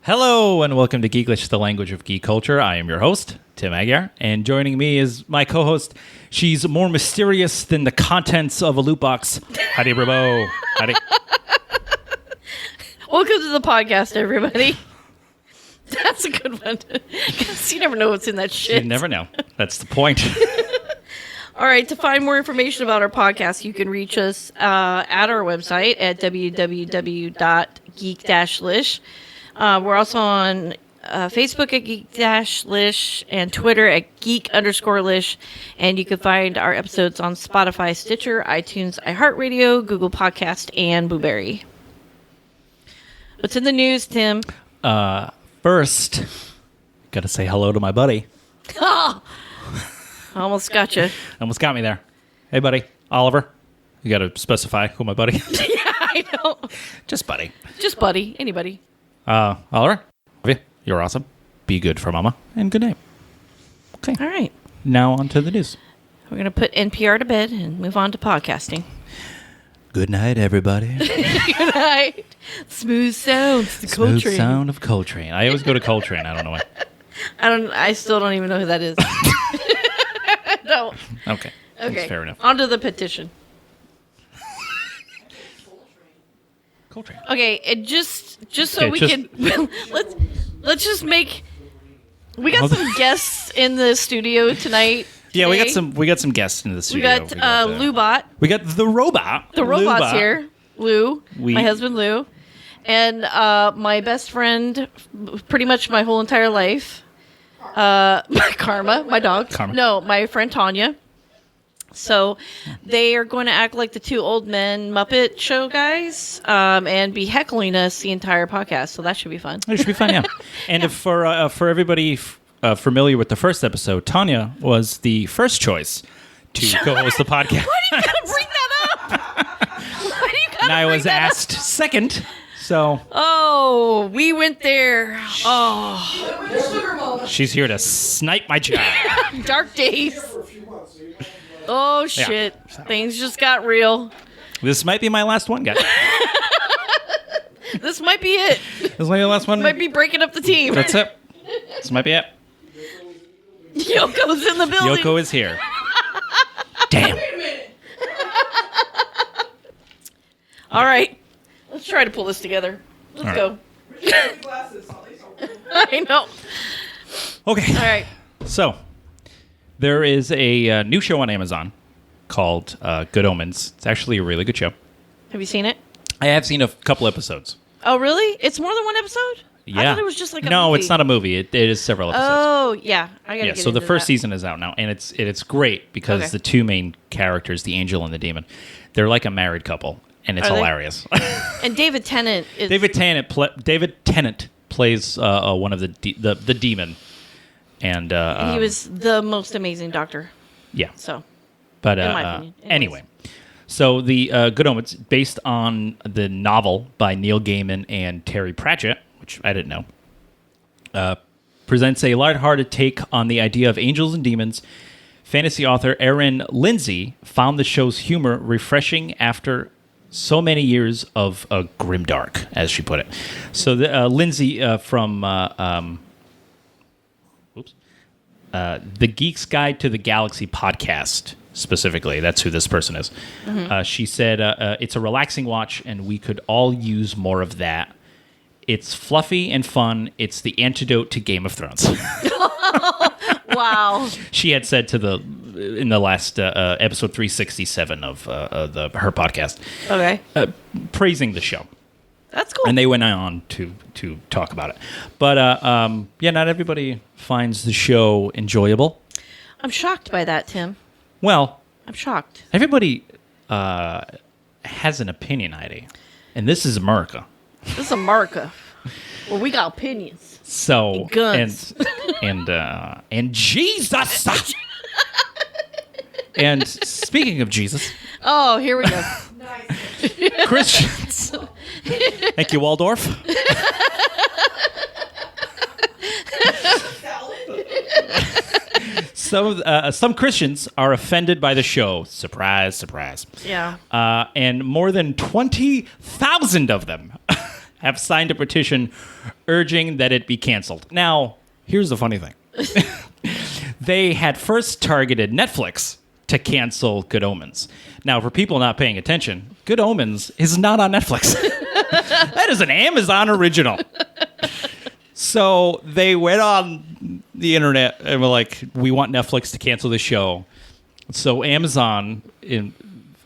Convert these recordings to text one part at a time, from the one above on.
Hello and welcome to Geek-lish, the language of geek culture. I am your host, Tim Aguiar, and joining me is my co-host. She's more mysterious than the contents of a loot box. Howdy, Loubot. Howdy. Welcome to the podcast, everybody. That's a good one. Because you never know what's in that shit. You never know. That's the point. All right, to find more information about our podcast, you can reach us at our website at www.geek-lish. We're also on Facebook at Geek-lish and Twitter at Geek_lish. And you can find our episodes on Spotify, Stitcher, iTunes, iHeartRadio, Google Podcast, and Blueberry. What's in the news, Tim? First, got to say hello to my buddy. Oh, almost got you. Almost got me there. Hey, buddy. Oliver. You got to specify who my buddy is. Yeah, I know. Just buddy. Just buddy. Anybody. Oliver. Love you. You're awesome. Be good for mama. And good night. Okay. All right. Now on to the news. We're going to put NPR to bed and move on to podcasting. Good night, everybody. Good night. Smooth sounds. The Smooth Coltrane. sound of Coltrane. I always go to Coltrane. I don't know why. I still don't even know who that is. No. Okay. That's fair enough. On to the petition. Coltrane. Okay, and just so Okay, we just- can let's just make. We got some guests in the studio tonight. Yeah, we got today. some guests in the We studio. got Loubot. We got the robot. The robot's Loubot. here. Lou, We- my husband Lou, and my best friend, pretty much my whole entire life. My Karma, my dog. Karma. No, my friend Taunya. So they are going to act like the two old men Muppet show guys and be heckling us the entire podcast. So that should be fun. It should be fun, yeah. And if for everybody familiar with the first episode, Taunya was the first choice to co-host the podcast. Why do you gotta bring that up? Why do you gotta And I bring was that up? asked second, so Oh, we went there. Oh, she's here to snipe my job. dark days. Oh shit! Things just got real. This might be my last one, guys. This might be it. This might be the last one. Might be breaking up the team. That's it. This might be it. Yoko's in the building. Yoko is here. Damn. All right, let's try to pull this together. Let's All go. I know. Okay. All right. So, there is a new show on Amazon called Good Omens. It's actually a really good show. Have you seen it? I have seen a couple episodes. Oh, really? It's more than one episode? Yeah. I thought it was just like a No, movie. it's not a movie. It is several episodes. Oh, yeah. I gotta Yeah, get so the into first that. season is out now, and it's great because Okay. the two main characters, the angel and the demon, they're like a married couple, and it's Are they? hilarious. And David Tennant is... David Tennant plays one of the demon, and he was the most amazing doctor. yeah. So, But in my opinion. Anyways. anyway, so the Good Omens, based on the novel by Neil Gaiman and Terry Pratchett, which I didn't know, presents a lighthearted take on the idea of angels and demons. Fantasy author Erin Lindsay found the show's humor refreshing after so many years of grimdark, as she put it. So Lindsay from the Geek's Guide to the Galaxy podcast, specifically, that's who this person is. She said, it's a relaxing watch, and we could all use more of that. It's fluffy and fun. It's the antidote to Game of Thrones. wow. She had said in the last episode 367 of her podcast, Okay. praising the show. That's cool. And they went on to talk about it. But yeah, not everybody finds the show enjoyable. I'm shocked by that, Tim. Well, I'm shocked. everybody has an opinion, Heidi. And this is America. This is America. Well, we got opinions. So Guns. and Jesus. And speaking of Jesus, Oh, here we go. Christians. Thank you, Waldorf. Some Christians are offended by the show. Surprise, surprise. Yeah. And more than 20,000 of them have signed a petition urging that it be canceled. Now, here's the funny thing. They had first targeted Netflix to cancel Good Omens. Now, for people not paying attention, Good Omens is not on Netflix. That is an Amazon original. So they went on the internet and were like, we want Netflix to cancel the show. So Amazon, in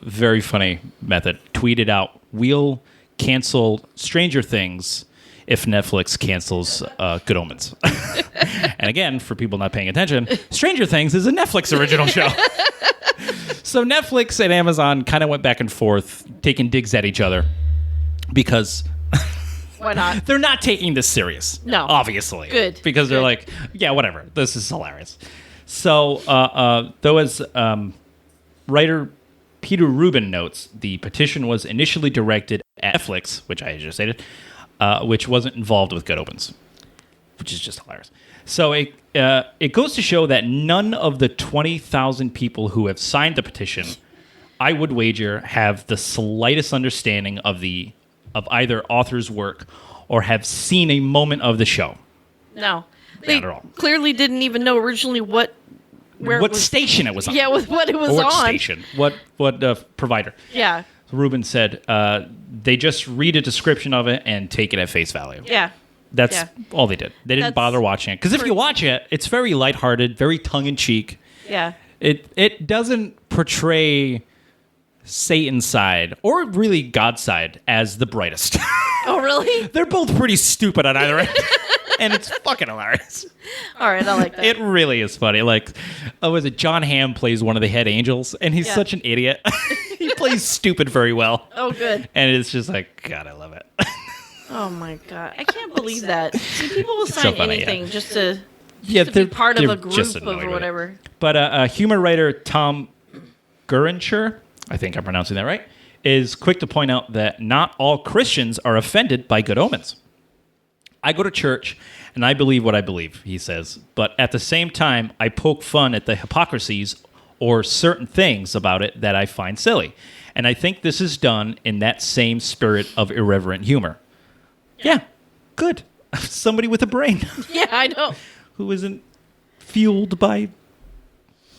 very funny method, tweeted out, we'll cancel Stranger Things if Netflix cancels Good Omens. And again, for people not paying attention, Stranger Things is a Netflix original show. So Netflix and Amazon kind of went back and forth, taking digs at each other because... Why not? They're not taking this serious. No. Obviously. Good. Because they're like, yeah, whatever. This is hilarious. So there was writer Peter Rubin notes the petition was initially directed at Netflix, which I just stated, which wasn't involved with Good Omens, which is just hilarious. So it goes to show that none of the 20,000 people who have signed the petition, I would wager, have the slightest understanding of either author's work or have seen a moment of the show. No. They Not at all. clearly didn't even know originally what station it was on. Yeah, with what it was or what on. Station. What provider. Yeah. Ruben said they just read a description of it and take it at face value. Yeah. That's all they did. They didn't bother watching it. Because if you watch it, it's very lighthearted, very tongue-in-cheek. Yeah. It doesn't portray Satan's side, or really God's side, as the brightest. Oh, really? They're both pretty stupid on either end. And it's fucking hilarious. All right, I like that. It really is funny. Like, was it John Hamm plays one of the head angels, and he's such an idiot. He plays stupid very well. Oh, good. And it's just like, God, I love it. Oh, my God. I can't believe that. See, people will sign funny, anything just to they're be part of they're a group just of annoyed with it. whatever. But humor writer Tom Gurinscher, I think I'm pronouncing that right, is quick to point out that not all Christians are offended by Good Omens. I go to church and I believe what I believe, he says, but at the same time, I poke fun at the hypocrisies or certain things about it that I find silly. And I think this is done in that same spirit of irreverent humor. Yeah, good. Somebody with a brain. Yeah, I know. Who isn't fueled by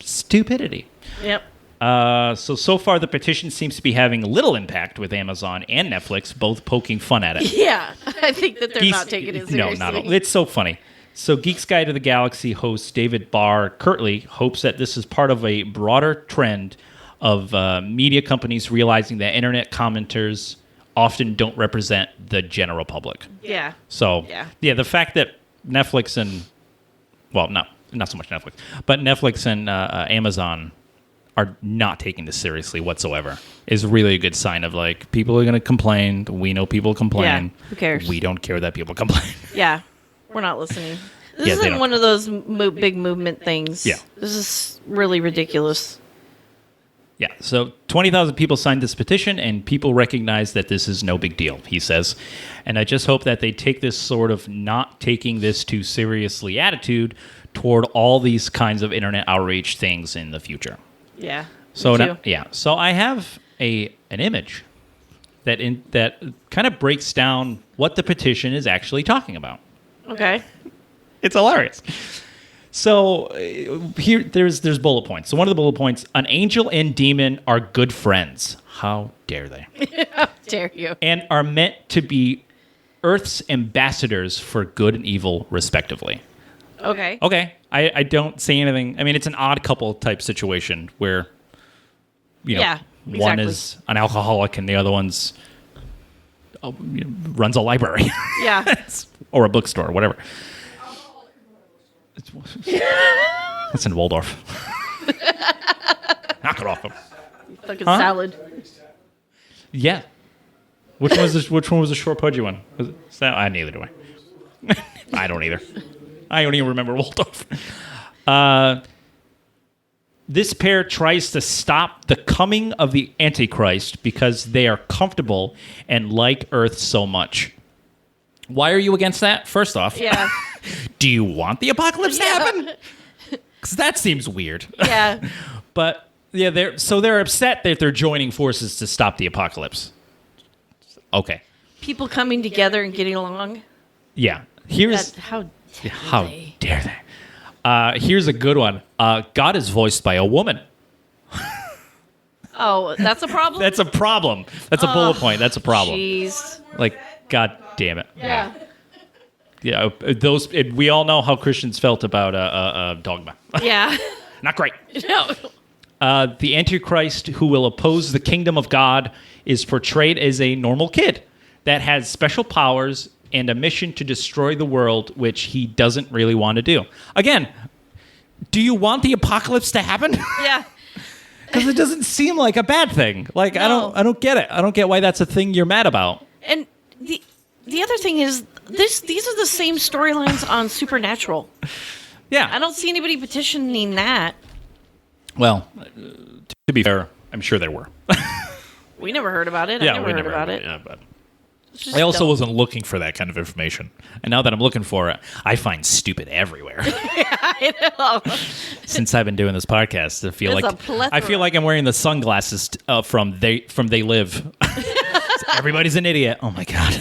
stupidity. Yep. So far, the petition seems to be having little impact with Amazon and Netflix, both poking fun at it. Yeah, I think that they're not taking it seriously. No, not at all. It's so funny. So Geek's Guide to the Galaxy host David Barr Kirtley hopes that this is part of a broader trend of media companies realizing that internet commenters often don't represent the general public. Yeah. So, yeah, the fact that Netflix and, well, not so much Netflix, but Netflix and Amazon are not taking this seriously whatsoever is really a good sign of, like, people are going to complain. We know people complain. Yeah, who cares? We don't care that people complain. Yeah, we're not listening. This isn't one of those big movement things. Yeah. This is really ridiculous. Yeah, so 20,000 people signed this petition, and people recognize that this is no big deal, he says. And I just hope that they take this sort of not taking this too seriously attitude toward all these kinds of internet outreach things in the future. Yeah. So so I have an image that kind of breaks down what the petition is actually talking about. Okay. It's hilarious. So here, there's bullet points. So one of the bullet points: an angel and demon are good friends. How dare they? How dare you? And are meant to be Earth's ambassadors for good and evil, respectively. Okay. Okay. I don't say anything. I mean, it's an odd couple type situation where, one is an alcoholic and the other one's runs a library. Yeah. Or a bookstore, whatever. It's in Waldorf. Knock it off him. Fucking salad. Yeah. Which one was the short pudgy one? Was it salad? Neither do I. I don't either. I don't even remember Waldorf. This pair tries to stop the coming of the Antichrist because they are comfortable and like Earth so much. Why are you against that? First off, do you want the apocalypse to happen? Because that seems weird. Yeah. But yeah, they're upset that they're joining forces to stop the apocalypse. Okay. people coming together and getting along. Yeah. Here's How dare they? Here's a good one. God is voiced by a woman. Oh, that's a problem? That's a problem. That's a bullet point. That's a problem. Jeez. Like, God damn it. Yeah. Yeah. We all know how Christians felt about dogma. Yeah. Not great. No. The Antichrist who will oppose the kingdom of God is portrayed as a normal kid that has special powers and a mission to destroy the world, which he doesn't really want to do. Again, do you want the apocalypse to happen? Yeah. Because it doesn't seem like a bad thing. Like, No. I don't get it. I don't get why that's a thing you're mad about. And the other thing is these are the same storylines on Supernatural. Yeah. I don't see anybody petitioning that. Well, to be fair, I'm sure there were. We never heard about it. I never heard about it. Yeah, but It's just I also dumb. wasn't looking for that kind of information. And now that I'm looking for it, I find stupid everywhere. I know. Since I've been doing this podcast, There's a plethora. I feel like I'm wearing the sunglasses from They Live. Everybody's an idiot. Oh my god,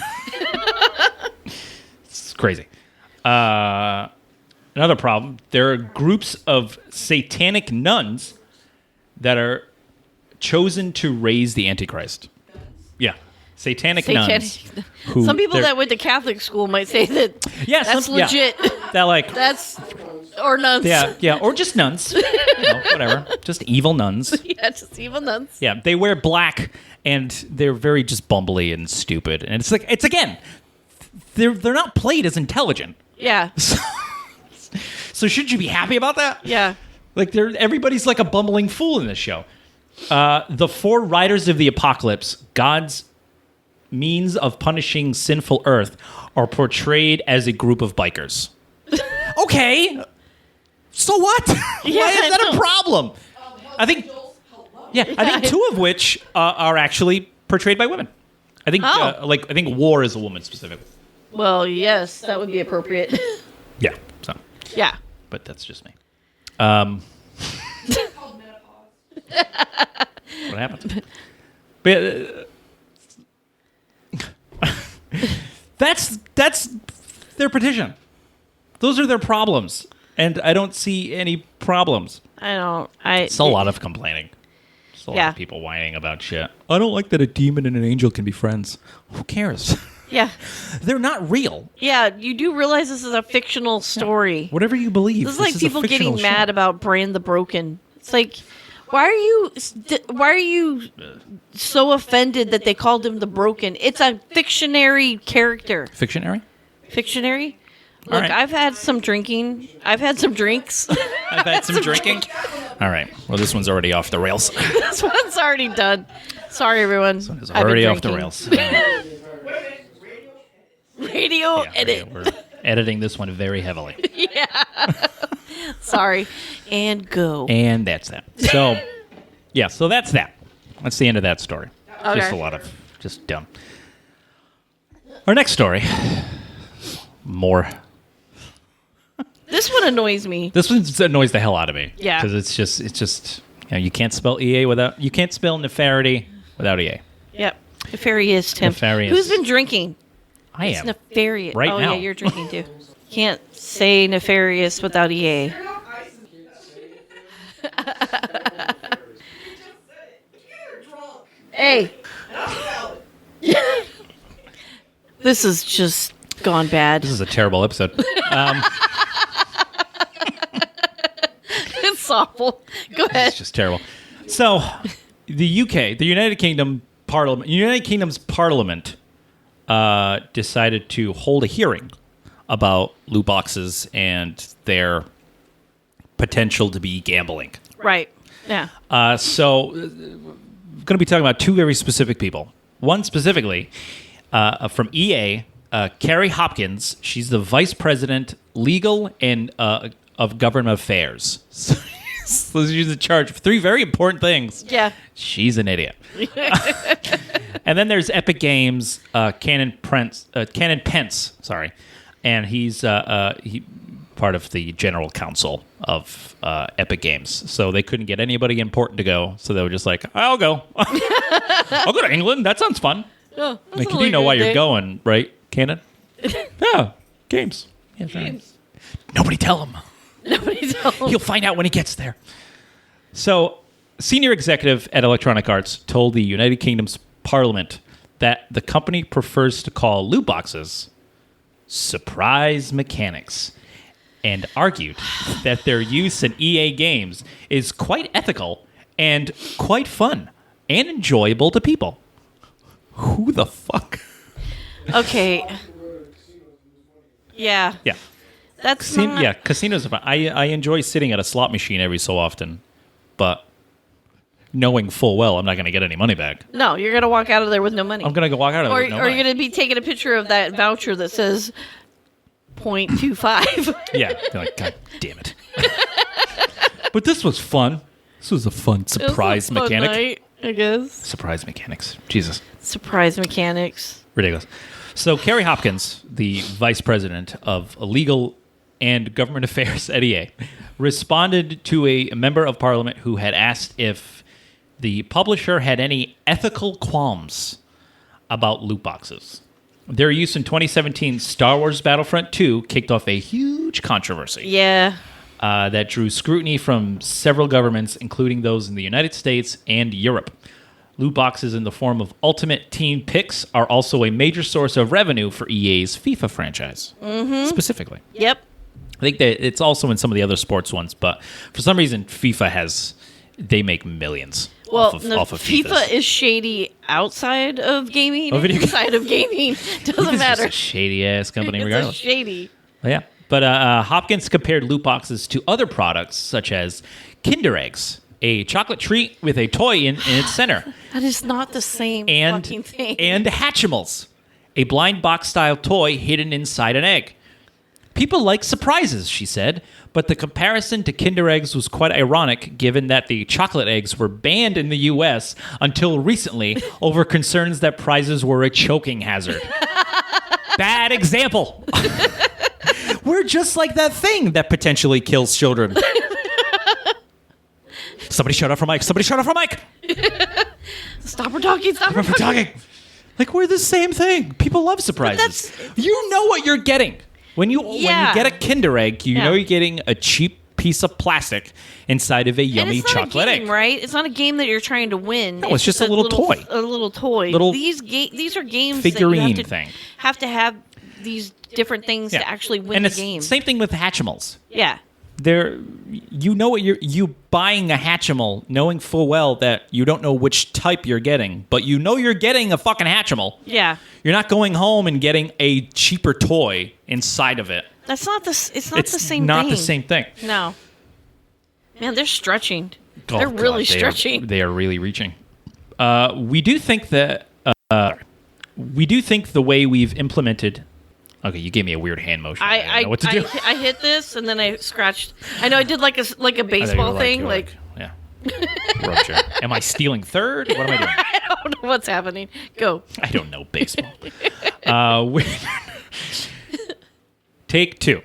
it's crazy. Another problem: there are groups of satanic nuns that are chosen to raise the Antichrist. Yeah, satanic nuns. who- Some people they're- that went to Catholic school might say that yeah, that's legit. That like That's or nuns. yeah, or just nuns. Whatever, just evil nuns. Yeah, just evil nuns. Yeah, they wear black and they're very just bumbly and stupid. And it's like again, they're not played as intelligent. Yeah. So should you be happy about that? Yeah. Like everybody's like a bumbling fool in this show. The four riders of the apocalypse, God's means of punishing sinful earth, are portrayed as a group of bikers. Okay. So what? Why is I that a know. problem? I think two of which are actually portrayed by women. I think Oh. I think War is a woman specifically. Well, yes, that would be appropriate. Yeah. So, Yeah. but that's just me. What happened? But that's their petition. Those are their problems, and I don't see any problems. It's a lot of complaining. Just a lot Yeah. of people whining about shit. I don't like that a demon and an angel can be friends. Who cares? Yeah. They're not real. Yeah, you do realize this is a fictional story. Whatever you believe. This is like a people getting fictional mad show. about Brand the Broken. It's like, why are you so offended that they called him the Broken? It's a fictionary character. Fictionary? Fictionary? All Look, right. I've had some drinking. I've had some drinks. I've had some drinking. All right. Well, this one's already off the rails. This one's already done. Sorry, everyone. It's I've been already off the drinking. rails. Radio edit. We're editing this one very heavily. Sorry. And go. And that's that. So, yeah, so that's that. That's the end of that story. Okay. Just a lot of just dumb. Our next story. More. This one annoys me. This one annoys the hell out of me. Yeah. Because it's just you can't spell EA without, you can't spell nefarity without EA. Yep. Nefarious, Tim. Nefarious. Who's been drinking? I It's am. nefarious. Right oh, now. yeah, you're drinking too. Can't say nefarious without EA. Hey. This has just gone bad. This is a terrible episode. It's awful. Go ahead. It's just terrible. So, the UK, the United Kingdom's Parliament decided to hold a hearing about Lootboxes and their potential to be gambling. Right. Yeah. So, I'm going to be talking about two very specific people. One specifically from EA, Carrie Hopkins. She's the Vice President, Legal and of Government Affairs. So she's in charge of three very important things. Yeah. She's an idiot. And then there's Epic Games, Cannon Pence, sorry, and he's part of the general council of Epic Games. So they couldn't get anybody important to go, so they were just like, I'll go. I'll go to England. That sounds fun. Oh, Like, you know why you're going, right, Cannon? Yeah, games. Yeah, Games. Nobody tell him. Nobody tell him. He'll find out when he gets there. So, senior executive at Electronic Arts told the United Kingdom's Parliament that the company prefers to call loot boxes surprise mechanics, and argued that their use in EA games is quite ethical and quite fun and enjoyable to people. Who the fuck? Okay. Yeah. Yeah. That's not... Yeah, casinos are fun. I enjoy sitting at a slot machine every so often, but knowing full well I'm not going to get any money back. No, you're going to walk out of there with no money. I'm going to go walk out of there with no money. Or you're going to be taking a picture of that voucher that says 0.25. Yeah, they're like, God damn it. But this was fun. This was a fun surprise mechanic. Night, I guess. Surprise mechanics. Jesus. Surprise mechanics. Ridiculous. So Kerry Hopkins, the vice president of legal and government affairs at EA, responded to a member of parliament who had asked if the publisher had any ethical qualms about loot boxes. Their use in 2017 Star Wars Battlefront 2 kicked off a huge controversy. Yeah. That drew scrutiny from several governments, including those in the United States and Europe. Loot boxes in the form of Ultimate Team Picks are also a major source of revenue for EA's FIFA franchise, specifically. Yep. I think that it's also in some of the other sports ones, but for some reason, they make millions off of FIFA FIFAs. is shady outside of gaming. Oh, video inside of gaming doesn't It's matter. just a shady-ass company, It's regardless. shady. Yeah. But Hopkins compared loot boxes to other products, such as Kinder Eggs, a chocolate treat with a toy in its center, That is not the same fucking thing. and Hatchimals, a blind box-style toy hidden inside an egg. People like surprises, she said, but the comparison to Kinder Eggs was quite ironic given that the chocolate eggs were banned in the U.S. until recently over concerns that prizes were a choking hazard. Bad example. We're just like that thing that potentially kills children. Somebody shut up for Mike. Somebody shut up for Mike. Stop her talking. Stop her We're talking. Like, we're the same thing. People love surprises. You know what you're getting. When you get a Kinder Egg, you know you're getting a cheap piece of plastic inside of a yummy chocolate egg, egg. Right? It's not a game that you're trying to win. No, it's just a little toy. A little toy. These are games figurine that you thing. have to have these different things to actually win the game. Same thing with Hatchimals. Yeah. You know what you buying a Hatchimal, knowing full well that you don't know which type you're getting, but you know you're getting a fucking Hatchimal. Yeah. You're not going home and getting a cheaper toy inside of it. That's not the. It's not the same thing. Not the same thing. No. Man, they're stretching. Oh, they're really God, stretching. They are really reaching. We do think that. We do think the way we've implemented. Okay, you gave me a weird hand motion. I didn't know what to do. I hit this and then I scratched. I know I did like a baseball thing. Yeah. Rupture. Am I stealing third? What am I doing? I don't know what's happening. Go. I don't know baseball. Take two.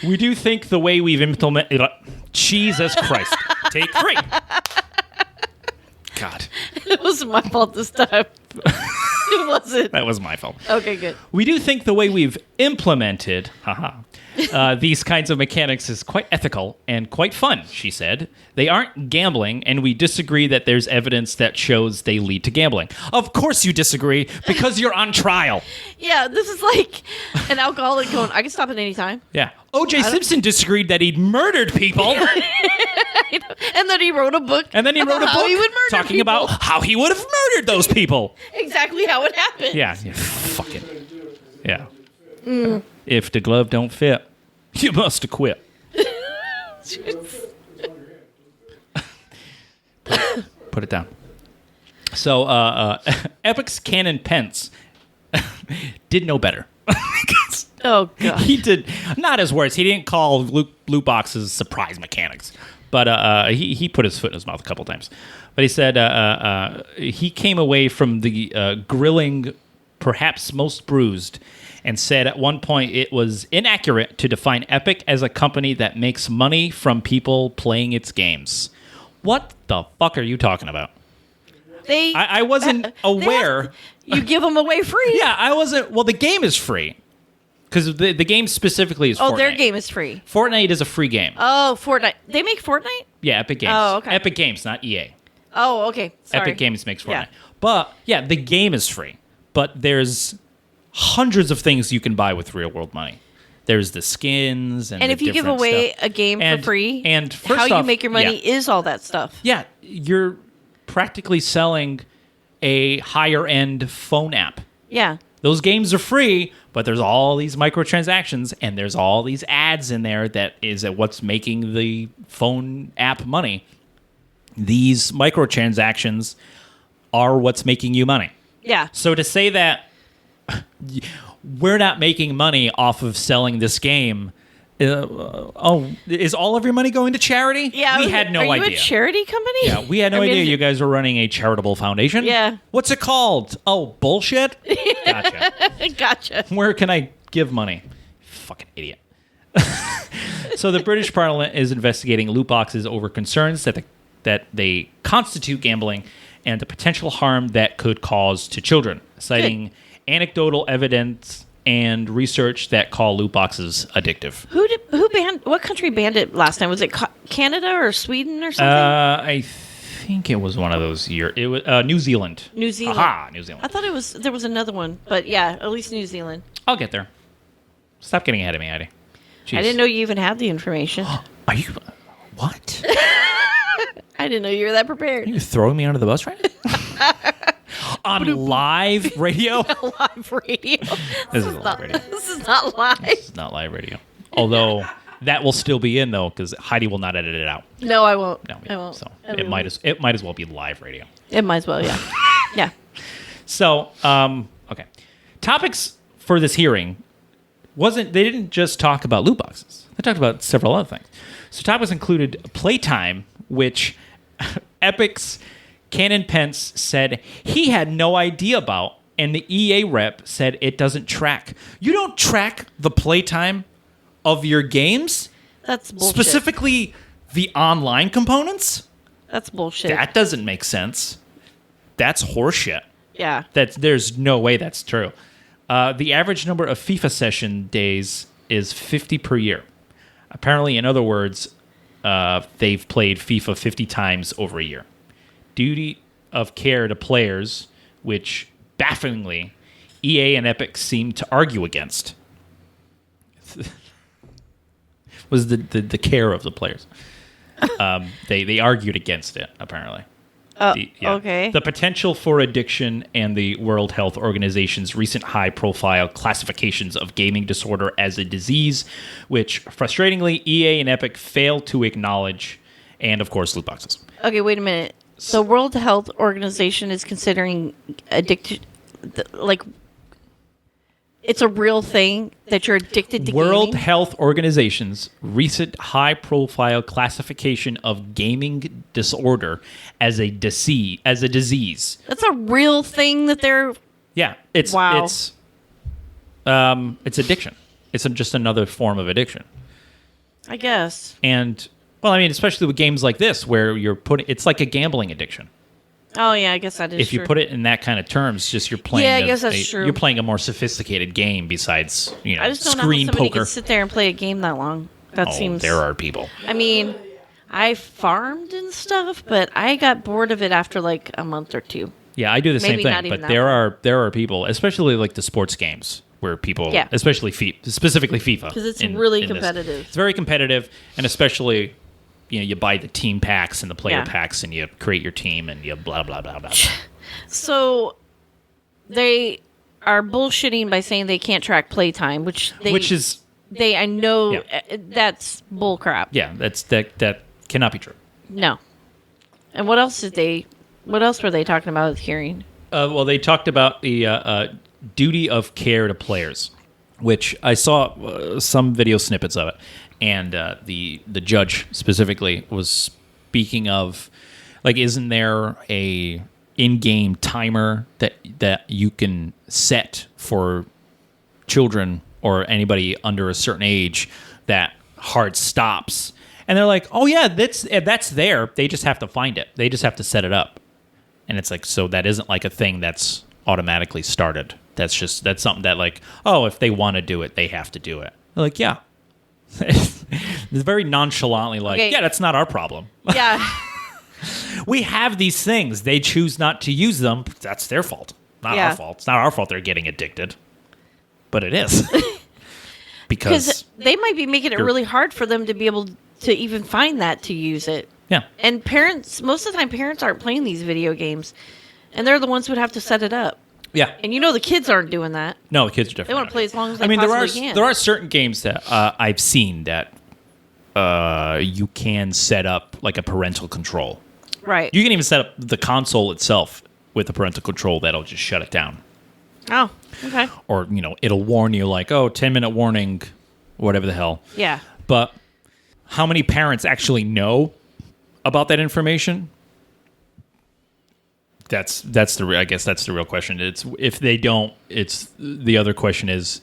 We do think the way we've implemented. Jesus Christ. Take three. God. It wasn't my fault this time. It wasn't. That was my fault. Okay, good. We do think the way we've implemented these kinds of mechanics is quite ethical and quite fun, she said. They aren't gambling, and we disagree that there's evidence that shows they lead to gambling. Of course you disagree, because you're on trial. Yeah, this is like an alcoholic going, I can stop at any time. Yeah. O.J. Simpson disagreed that he'd murdered people. And then he wrote a book. And then he wrote a how book he would murder talking people. about how he would have murdered those people. Exactly how it happened. Yeah. Fuck it. Yeah. If the glove don't fit, you must have quit. Put it down. So, Epic's Canon Pence did no better. Oh, God. He did not his worst. He didn't call loot boxes surprise mechanics, but he put his foot in his mouth a couple times. But he said he came away from the grilling perhaps most bruised, and said at one point it was inaccurate to define Epic as a company that makes money from people playing its games. What the fuck are you talking about? I wasn't they aware. You give them away free. Yeah, I wasn't. Well, the game is free. Because the game specifically is Fortnite. Oh, their game is free. Fortnite is a free game. Oh, Fortnite. They make Fortnite? Yeah, Epic Games. Oh, okay. Epic Games, not EA. Oh, okay. Sorry. Epic Games makes Fortnite. Yeah. But, yeah, the game is free. But there's hundreds of things you can buy with real-world money. There's the skins and if you give away a game for free, and how you make your money is all that stuff. Yeah, you're practically selling a higher-end phone app. Yeah. Those games are free, but there's all these microtransactions and there's all these ads in there that is what's making the phone app money. These microtransactions are what's making you money. Yeah. So to say that we're not making money off of selling this game, is all of your money going to charity? Yeah. We had no idea. Are you a charity company? Yeah, we had no idea you guys were running a charitable foundation. Yeah. What's it called? Oh, bullshit? Gotcha. Gotcha. Where can I give money? Fucking idiot. So the British Parliament is investigating loot boxes over concerns that they constitute gambling and the potential harm that could cause to children, citing anecdotal evidence and research that call loot boxes addictive. What country banned it last time? Was it Canada or Sweden or something? I think it was one of those years. It was New Zealand. New Zealand. Aha, New Zealand. I thought there was another one, but yeah, at least New Zealand. I'll get there. Stop getting ahead of me, Heidi. Jeez. I didn't know you even had the information. Are you... What? I didn't know you were that prepared. Are you throwing me under the bus right now? On live radio? Live radio. This is live radio. This is not live. This is not live radio. Although that will still be in though, because Heidi will not edit it out. No, I won't. No, I won't. So I it might as well be live radio. It might as well, yeah. Yeah. So, okay. Topics for this hearing they didn't just talk about loot boxes. They talked about several other things. So topics included playtime, which Epic's Cannon Pence said he had no idea about, and the EA rep said it doesn't track. You don't track the playtime of your games? That's bullshit. Specifically the online components? That's bullshit. That doesn't make sense. That's horseshit. Yeah. There's no way that's true. The average number of FIFA session days is 50 per year. Apparently, in other words, they've played FIFA 50 times over a year. Duty of care to players, which bafflingly EA and Epic seem to argue against, was the care of the players. They argued against it, apparently. Okay. The potential for addiction and the World Health Organization's recent high-profile classifications of gaming disorder as a disease, which, frustratingly, EA and Epic failed to acknowledge, and, of course, loot boxes. Okay, wait a minute. So World Health Organization is considering addiction, like, it's a real thing that you're addicted to World gaming? Health Organization's recent high-profile classification of gaming disorder as a disease. That's a real thing that they're... Yeah, it's addiction. It's just another form of addiction. I guess. And well, I mean, especially with games like this, where it's like a gambling addiction. Oh yeah, I guess that is if true. you put it in that kind of terms, just you're playing. Yeah, I guess that's true. You're playing a more sophisticated game besides I just don't screen know how somebody poker. can sit there and play a game that long. That seems. There are people. I mean, I farmed and stuff, but I got bored of it after like a month or two. Yeah, I do the Maybe same not thing, even but that there are people, especially like the sports games, where people, especially specifically FIFA, because it's really competitive. It's very competitive, and especially. You buy the team packs and the player packs, and you create your team, and you blah blah blah blah. So they are bullshitting by saying they can't track playtime, which is I know that's bullcrap. Yeah, that cannot be true. No. And what else were they talking about at the hearing? Well, they talked about the duty of care to players, which I saw some video snippets of it. And the judge specifically was speaking of, like, isn't there a in-game timer that you can set for children or anybody under a certain age that hard stops? And they're like, oh, yeah, that's there. They just have to find it. They just have to set it up. And it's like, so that isn't like a thing that's automatically started. That's something that like, oh, if they want to do it, they have to do it. They're like, yeah. It's very nonchalantly like, yeah, that's not our problem. Yeah. We have these things. They choose not to use them. That's their fault. Not our fault. It's not our fault they're getting addicted. But it is. Because they might be making it really hard for them to be able to even find that to use it. Yeah. And most of the time, parents aren't playing these video games. And they're the ones who would have to set it up. Yeah. And the kids aren't doing that. No, the kids are definitely They want to play as long as they possibly can. There are certain games that I've seen that you can set up like a parental control. Right. You can even set up the console itself with a parental control that'll just shut it down. Oh, okay. Or, it'll warn you like, 10-minute warning, whatever the hell. Yeah. But how many parents actually know about that information? I guess that's the real question. It's if they don't, it's the other question is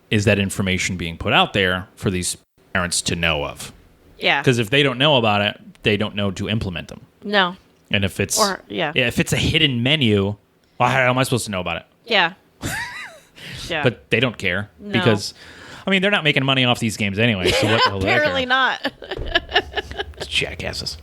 that information being put out there for these parents to know of? Yeah. Because if they don't know about it, they don't know to implement them. No. And if it's if it's a hidden menu, well, how am I supposed to know about it? Yeah. Yeah. But they don't care because, they're not making money off these games anyway. So what the hell? Apparently not. It's jackasses.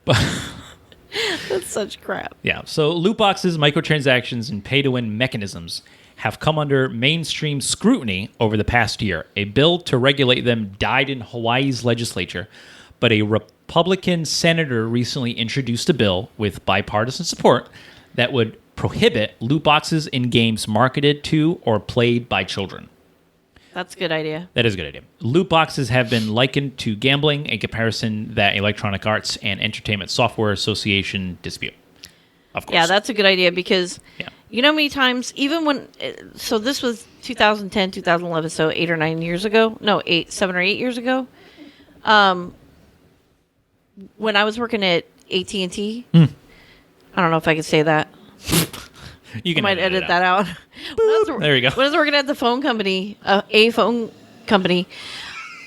That's such crap. Yeah. So loot boxes, microtransactions, and pay-to-win mechanisms have come under mainstream scrutiny over the past year. A bill to regulate them died in Hawaii's legislature, but a Republican senator recently introduced a bill with bipartisan support that would prohibit loot boxes in games marketed to or played by children. That's a good idea. That is a good idea. Loot boxes have been likened to gambling, a comparison that Electronic Arts and Entertainment Software Association dispute. Of course. Yeah, that's a good idea because you know how many times, even when, so this was 2010, 2011, so 8 or 9 years ago. No, 7 or 8 years ago. When I was working at AT&T, I don't know if I could say that. You can might edit that out. There you go. When I was working at the phone company, a phone company,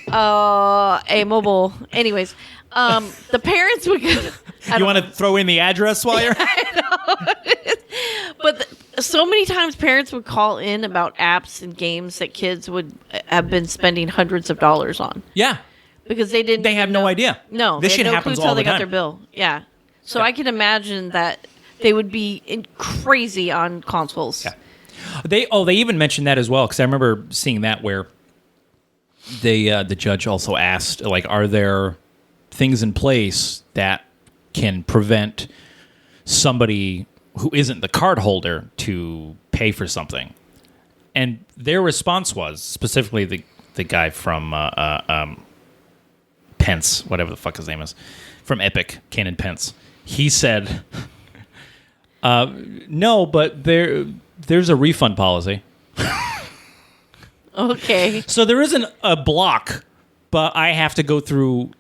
a mobile. Anyways, the parents would. You want to throw in the address while you're? But so many times, parents would call in about apps and games that kids would have been spending hundreds of dollars on. Yeah. Because they didn't. They have no idea. No, this they shit had no happens clue till all the they got time. their bill. Yeah. So I can imagine that they would be crazy on consoles. Yeah. They even mentioned that as well, because I remember seeing that where the judge also asked, like, are there things in place that can prevent somebody who isn't the card holder to pay for something? And their response was, specifically the guy from Pence, whatever the fuck his name is, from Epic, Kanan Pence, he said, no, but there's a refund policy. Okay. So there isn't a block, but I have to go through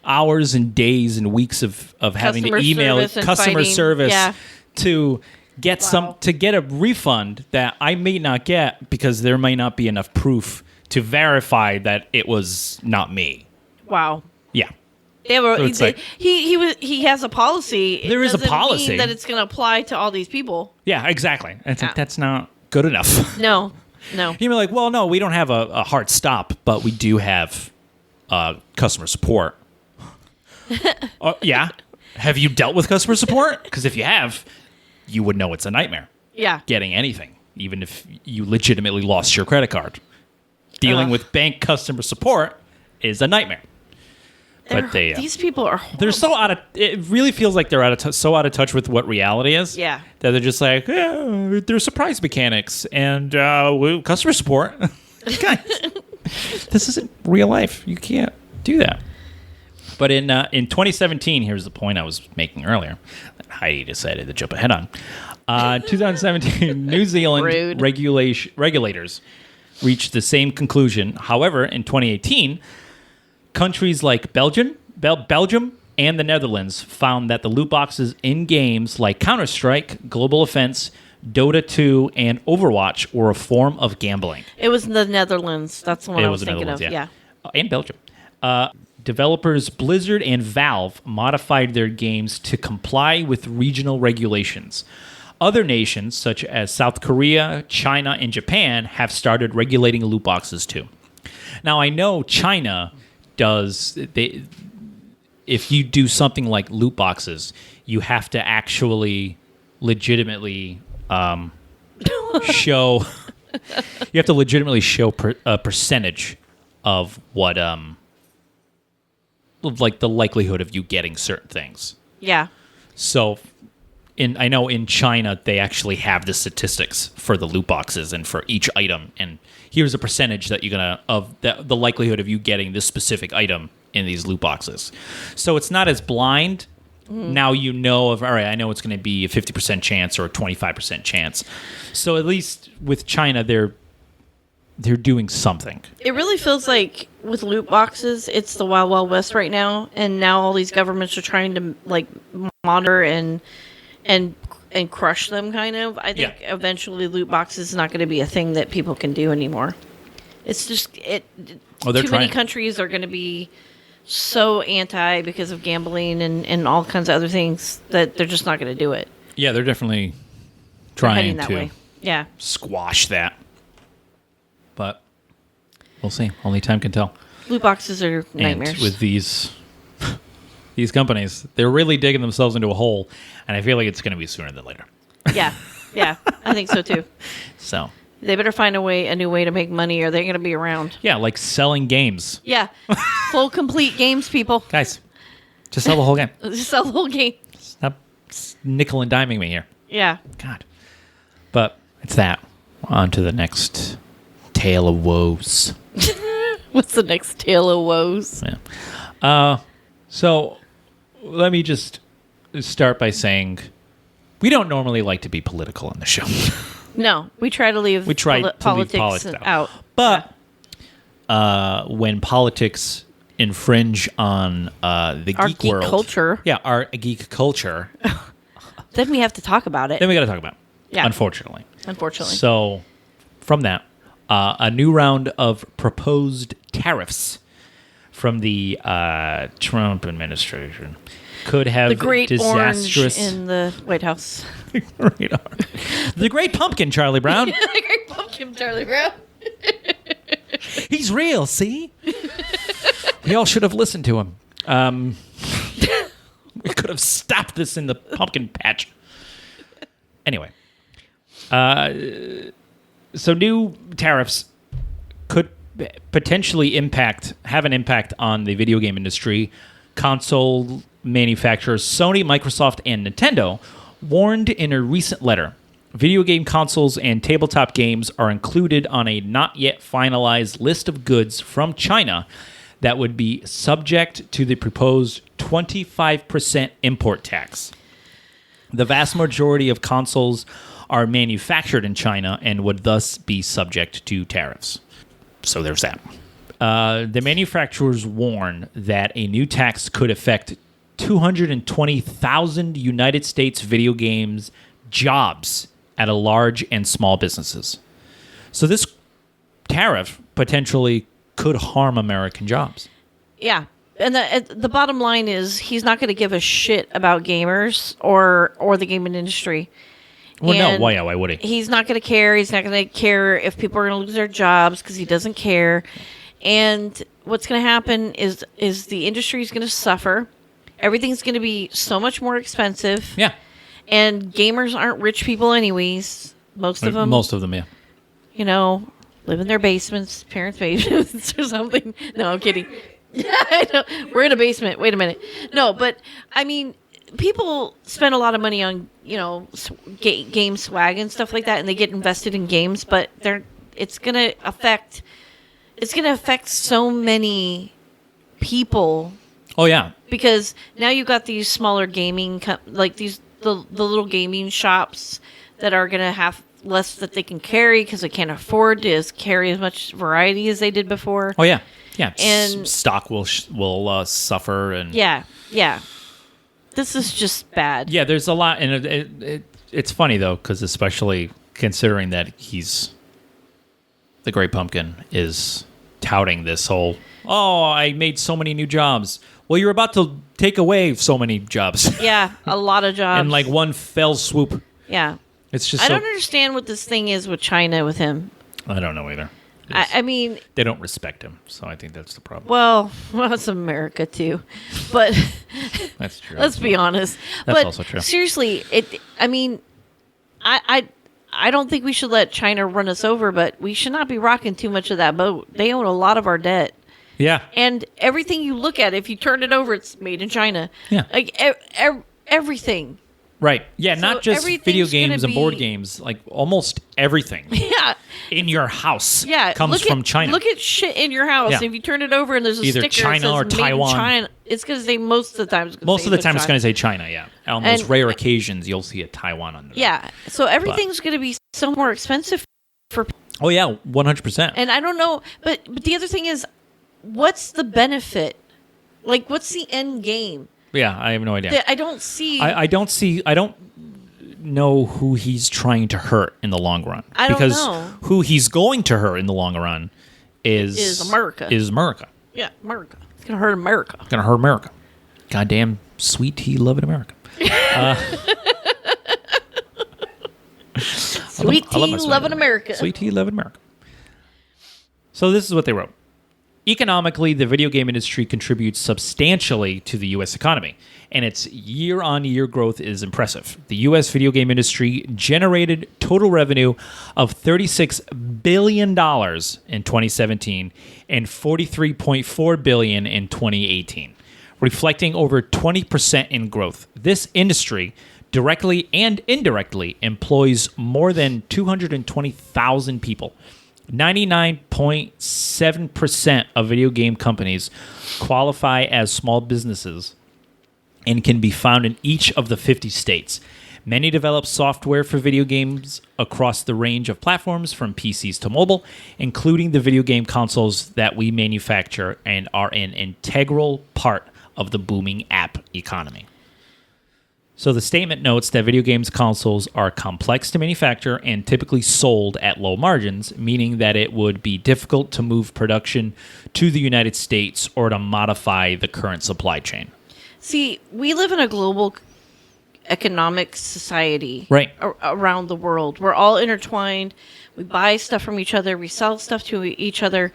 hours and days and weeks of having to email customer service to get to get a refund that I may not get because there may not be enough proof to verify that it was not me. Wow. Yeah. So he has a policy. There is a policy. Mean that it's going to apply to all these people. Yeah, exactly. It's like, that's not good enough. No. You'd be like, well, no, we don't have a hard stop, but we do have customer support. Yeah. Have you dealt with customer support? Because if you have, you would know it's a nightmare. Yeah. Getting anything, even if you legitimately lost your credit card. Dealing with bank customer support is a nightmare. But these people are horrible. They're so out of. It really feels like they're so out of touch with what reality is. Yeah. That they're just like, there's surprise mechanics and customer support. Guys, this isn't real life. You can't do that. But in 2017, here's the point I was making earlier that Heidi decided to jump ahead on. 2017, New Zealand regulators reached the same conclusion. However, in 2018, countries like Belgium and the Netherlands found that the loot boxes in games like Counter-Strike, Global Offense, Dota 2, and Overwatch were a form of gambling. It was the Netherlands. That's the one I was thinking of. Yeah. And Belgium. Developers Blizzard and Valve modified their games to comply with regional regulations. Other nations, such as South Korea, China, and Japan, have started regulating loot boxes too. Now, I know China does. If you do something like loot boxes, you have to actually legitimately show. You have to legitimately show a percentage of what, like the likelihood of you getting certain things. Yeah. So, I know in China they actually have the statistics for the loot boxes and for each item, and here's a percentage that you're gonna of the likelihood of you getting this specific item in these loot boxes. So it's not as blind. Now you know all right, I know it's going to be a 50% chance or a 25% chance. So at least with China, they're doing something. It really feels like with loot boxes, it's the Wild Wild West right now, and now all these governments are trying to like monitor and crush them. Kind of. I think eventually loot boxes is not going to be a thing that people can do anymore. It's just too many countries are going to be so anti because of gambling and all kinds of other things that they're just not going to do it. Yeah, they're definitely trying that to way. Yeah. Squash that. But we'll see. Only time can tell. Loot boxes are nightmares. And with these companies, they're really digging themselves into a hole, and I feel like it's going to be sooner than later. Yeah. I think so too. So they better find a new way to make money, or they're going to be around. Yeah, like selling games. Yeah, full complete games, people. Guys, just sell the whole game. Just sell the whole game. Stop nickel and diming me here. Yeah. God. But it's that. On to the next tale of woes. What's the next tale of woes? Yeah. So let me just start by saying we don't normally like to be political on the show. No, we try to leave politics out. But when politics infringe on the our geek world, culture. Yeah, our geek culture. Then we have to talk about it. Then we got to talk about it. Yeah. Unfortunately. So from that, a new round of proposed tariffs from the Trump administration could have the great disastrous orange in the White House. The great pumpkin, Charlie Brown. The great pumpkin, Charlie Brown. He's real, see? We all should have listened to him. We could have stopped this in the pumpkin patch. Anyway. So new tariffs could potentially have an impact on the video game industry. Console manufacturers Sony, Microsoft, and Nintendo warned in a recent letter, video game consoles and tabletop games are included on a not yet finalized list of goods from China that would be subject to the proposed 25% import tax. The vast majority of consoles are manufactured in China and would thus be subject to tariffs. So there's that. The manufacturers warn that a new tax could affect 220,000 United States video games jobs at a large and small businesses. So this tariff potentially could harm American jobs. Yeah. And the bottom line is he's not going to give a shit about gamers or the gaming industry. Well, no, why would he? He's not going to care. He's not going to care if people are going to lose their jobs because he doesn't care. And what's going to happen is the industry is going to suffer. Everything's going to be so much more expensive. Yeah. And gamers aren't rich people anyways. Most of them, yeah. You know, live in their basements, parents' basements or something. No, I'm kidding. I know. We're in a basement. Wait a minute. No, but I mean, people spend a lot of money on, you know, game swag and stuff like that, and they get invested in games, but it's going to affect so many people. Oh yeah. Because now you got these smaller gaming like the little gaming shops that are going to have less that they can carry because they can't afford to carry as much variety as they did before. Oh yeah. Yeah. And stock will suffer and yeah. This is just bad. Yeah, there's a lot, and it's funny though, because especially considering that the Great Pumpkin is touting this whole, I made so many new jobs. Well, you're about to take away so many jobs. Yeah, a lot of jobs. In like one fell swoop. Yeah. It's just I don't understand what this thing is with China with him. I don't know either. I mean... They don't respect him, so I think that's the problem. Well, it's America, too. But... That's true. Let's be honest. That's also true. Seriously, I don't think we should let China run us over, but we should not be rocking too much of that boat. They own a lot of our debt. Yeah. And everything you look at, if you turn it over, it's made in China. Yeah. Like, everything. Right. Yeah, So not just everything's video games gonna and board be- games. Like, almost everything Yeah. in your house Yeah. comes from China. Look at shit in your house. Yeah. If you turn it over and there's a Either sticker China that or says made in Taiwan. China, it's going to say most of the time. Most of the time, it's going to say China, yeah. On those And- rare occasions, you'll see a Taiwan under there. Yeah. So everything's going to be so more expensive for Oh, yeah, 100%. And I don't know, but the other thing is, what's the benefit? Like, what's the end game? Yeah, I have no idea. I don't see. I don't know who he's trying to hurt in the long run. I don't because know. who he's going to hurt in the long run is America. Is America. Yeah, America. It's gonna hurt America. Gonna hurt America. Goddamn sweet tea loving America. Sweet I love tea my sweet loving America. Sweet tea loving America. So this is what they wrote. Economically, the video game industry contributes substantially to the U.S. economy, and its year-on-year growth is impressive. The U.S. video game industry generated total revenue of $36 billion in 2017 and $43.4 billion in 2018, reflecting over 20% in growth. This industry directly and indirectly employs more than 220,000 people. 99.7% of video game companies qualify as small businesses and can be found in each of the 50 states. Many develop software for video games across the range of platforms from PCs to mobile, including the video game consoles that we manufacture and are an integral part of the booming app economy. So the statement notes that video games consoles are complex to manufacture and typically sold at low margins, meaning that it would be difficult to move production to the United States or to modify the current supply chain. See, we live in a global economic society, Right. Around the world. We're all intertwined. We buy stuff from each other. We sell stuff to each other.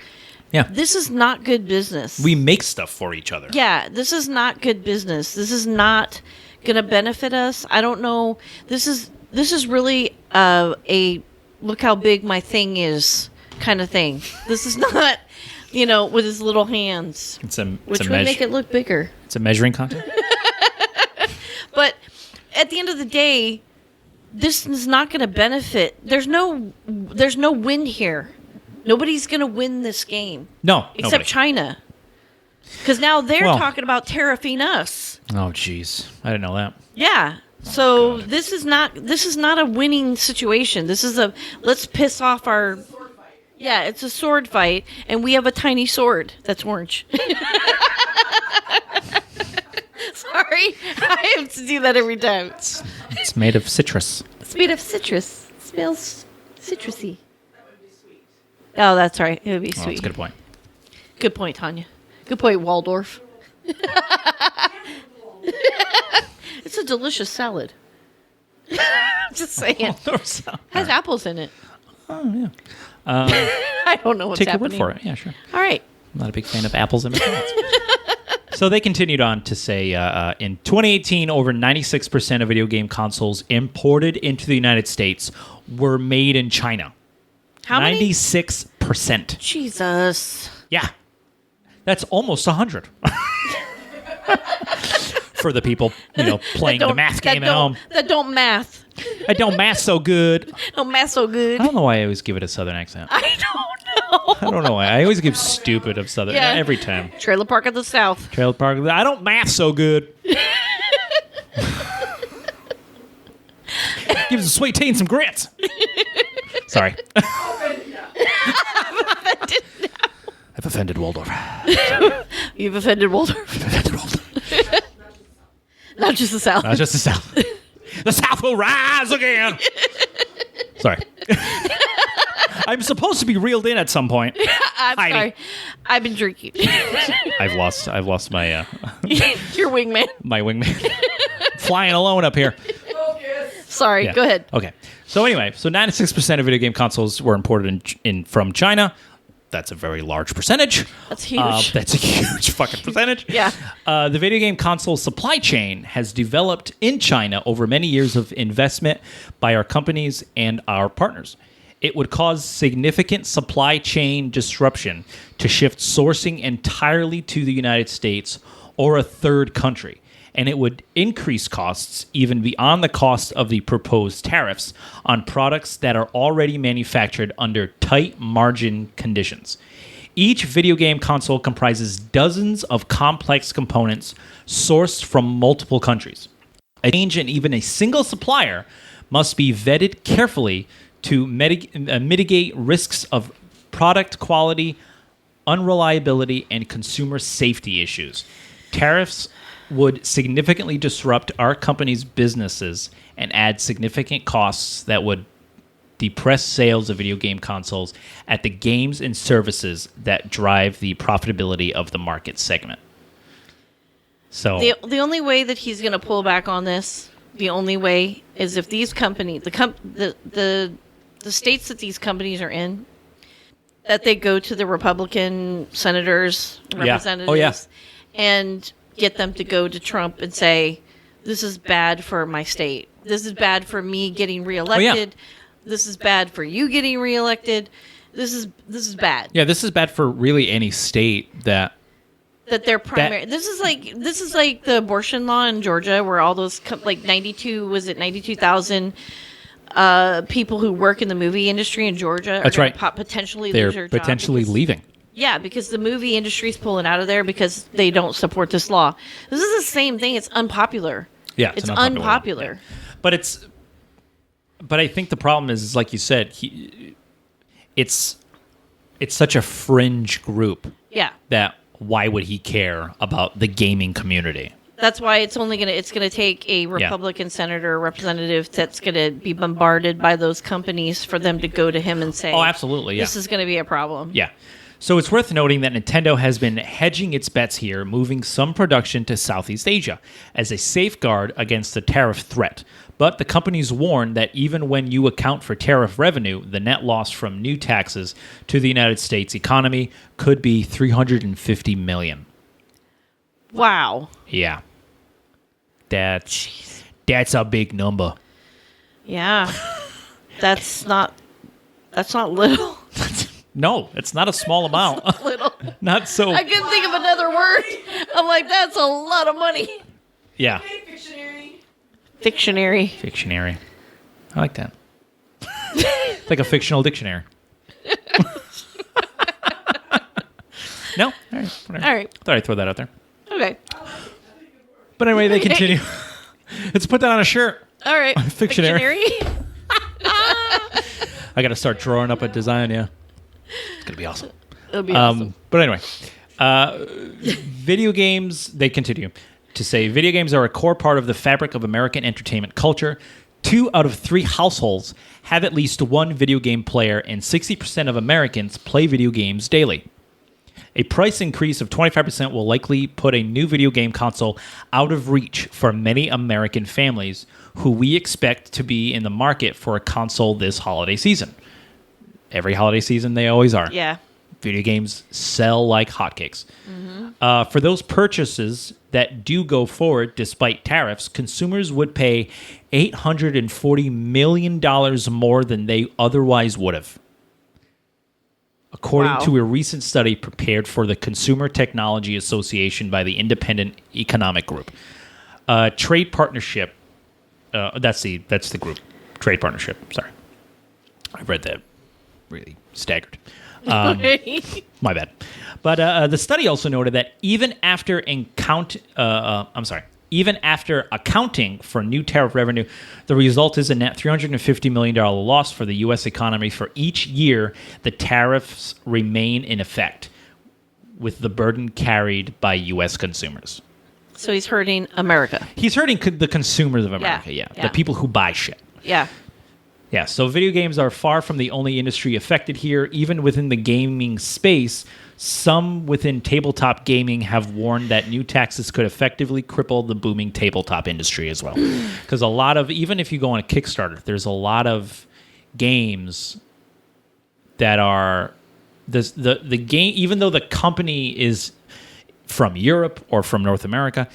Yeah. This is not good business. We make stuff for each other. Yeah, this is not good business. This is not going to benefit us. I don't know. This is really a look how big my thing is kind of thing. This is not, with his little hands, which would make it look bigger. It's a measuring contest. But at the end of the day, this is not going to benefit. There's no win here. Nobody's going to win this game. No, except nobody. China. Because now they're Well- talking about tariffing us. Oh, jeez. I didn't know that. Yeah. So this is not a winning situation. This is let's piss off our. Yeah, it's a sword fight, and we have a tiny sword that's orange. Sorry, I have to do that every time. It's made of citrus. It's made of citrus. It smells citrusy. Oh, that's right. It would be Oh, sweet. that's a good point. Good point, Tanya. Good point, Waldorf. It's a delicious salad. Just saying. Has apples in it. Oh, yeah. I don't know what's Take happening. your word for it. Yeah, sure. All right. I'm not a big fan of apples in my salads. So they continued on to say, in 2018, over 96% of video game consoles imported into the United States were made in China. How many? 96%. Jesus. Yeah. That's almost 100. For the people, playing the math game at home. That don't math. I don't math so good. Don't math so good. I don't know why I always give it a southern accent. I don't know. I don't know why. I always give stupid of southern every time. Trailer Park of the South. Trailer Park. I don't math so good. Gives a sweet tea and some grits. Sorry. I've offended Waldorf. You've offended Waldorf. I've offended Waldorf. Not just the South. Not just the South. The South will rise again. Sorry. I'm supposed to be reeled in at some point. I'm Heidi. sorry. I've been drinking. I've lost my Your wingman. my wingman. Flying alone up here. Sorry, Yeah. go ahead. Okay. So anyway, 96% of video game consoles were imported in from China. That's a very large percentage. That's huge. That's a huge fucking percentage. Yeah. The video game console supply chain has developed in China over many years of investment by our companies and our partners. It would cause significant supply chain disruption to shift sourcing entirely to the United States or a third country, and it would increase costs even beyond the cost of the proposed tariffs on products that are already manufactured under tight margin conditions. Each video game console comprises dozens of complex components sourced from multiple countries. A change in even a single supplier must be vetted carefully to mitigate risks of product quality, unreliability, and consumer safety issues. Tariffs would significantly disrupt our company's businesses and add significant costs that would depress sales of video game consoles at the games and services that drive the profitability of the market segment. So The only way that he's going to pull back on this, the only way is if these companies, the states that these companies are in, that they go to the Republican senators, representatives, Oh, yeah. and get them to go to Trump and say, this is bad for my state. This is bad for me getting reelected. This is bad for you getting reelected. This is bad. yeah, this is bad for really any state that They're primary. This is like the abortion law in Georgia, where all those 92,000 people who work in the movie industry in Georgia That's are right. potentially they're lose their job potentially because- leaving. Yeah, because the movie industry's pulling out of there because they don't support this law. This is the same thing. It's unpopular. Yeah, it's an unpopular. But I think the problem is like you said, it's such a fringe group Yeah, that why would he care about the gaming community? that's why it's gonna take a Republican senator or representative that's gonna be bombarded by those companies for them to go to him and say, Oh, absolutely, yeah. this is gonna be a problem." Yeah. So it's worth noting that Nintendo has been hedging its bets here, moving some production to Southeast Asia as a safeguard against the tariff threat. But the companies warn that even when you account for tariff revenue, the net loss from new taxes to the United States economy could be $350 million. Wow. Yeah. That's a big number. Yeah. That's not little. No, it's not a small amount. Little. Not so. I couldn't think of another word. I'm like, that's a lot of money. Yeah. Fictionary. Fictionary. I like that. Like a fictional dictionary. No? All right. Whatever. All right. Thought I'd throw that out there. Okay. But anyway, they continue. Let's put that on a shirt. All right. Fictionary. I got to start drawing up a design, yeah. It's going to be awesome. It'll be awesome. But anyway, video games, they continue to say, video games are a core part of the fabric of American entertainment culture. 2 out of 3 households have at least one video game player, and 60% of Americans play video games daily. A price increase of 25% will likely put a new video game console out of reach for many American families who we expect to be in the market for a console this holiday season. Every holiday season, they always are. Yeah. Video games sell like hotcakes. For those purchases that do go forward despite tariffs, consumers would pay $840 million more than they otherwise would have. According to a recent study prepared for the Consumer Technology Association by the Independent Economic Group. Trade Partnership, that's the group. Trade Partnership, sorry. I read that really staggered. My bad. But the study also noted that even after accounting for new tariff revenue, the result is a net $350 million loss for the U.S. economy for each year the tariffs remain in effect, with the burden carried by U.S. consumers. So he's hurting America. He's hurting the consumers of America, yeah. Yeah. The people who buy shit. Yeah. Yeah, so video games are far from the only industry affected here. Even within the gaming space, some within tabletop gaming have warned that new taxes could effectively cripple the booming tabletop industry as well. Because a lot of, even if you go on a Kickstarter, there's a lot of games that are, the game, even though the company is from Europe or from North America,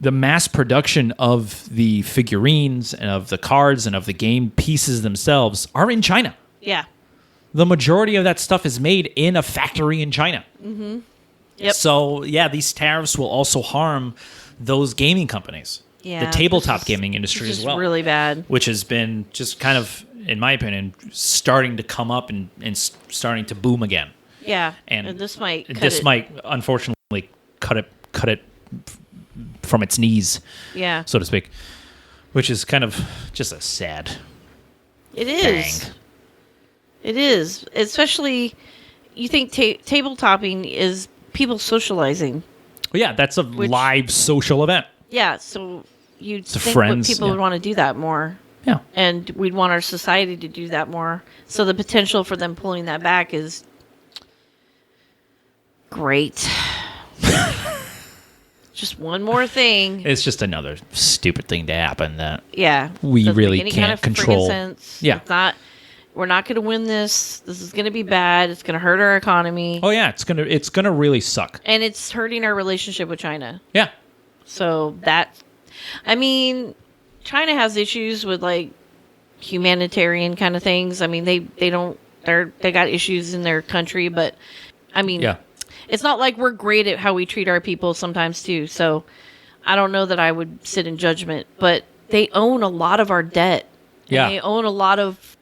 the mass production of the figurines and of the cards and of the game pieces themselves are in China. Yeah. The majority of that stuff is made in a factory in China. Mm-hmm. Yep. So, yeah, these tariffs will also harm those gaming companies. Yeah, the tabletop gaming industry as well. Really bad. Which has been just kind of, in my opinion, starting to come up and starting to boom again. Yeah. And this might unfortunately cut it from its knees, so to speak, which is kind of just a sad. It is. Thing. It is, especially. You think tabletopping is people socializing? Well, yeah, that's a live social event. Yeah, so you'd think friends, people would want to do that more. Yeah, and we'd want our society to do that more. So the potential for them pulling that back is great. Just one more thing. It's just another stupid thing to happen that we really can't control. Sense. Yeah, we're not going to win this. This is going to be bad. It's going to hurt our economy. Oh yeah, it's gonna really suck. And it's hurting our relationship with China. Yeah. So China has issues with like humanitarian kind of things. I mean, they got issues in their country, but I mean, it's not like we're great at how we treat our people sometimes too. So I don't know that I would sit in judgment, but they own a lot of our debt. Yeah. They own a lot of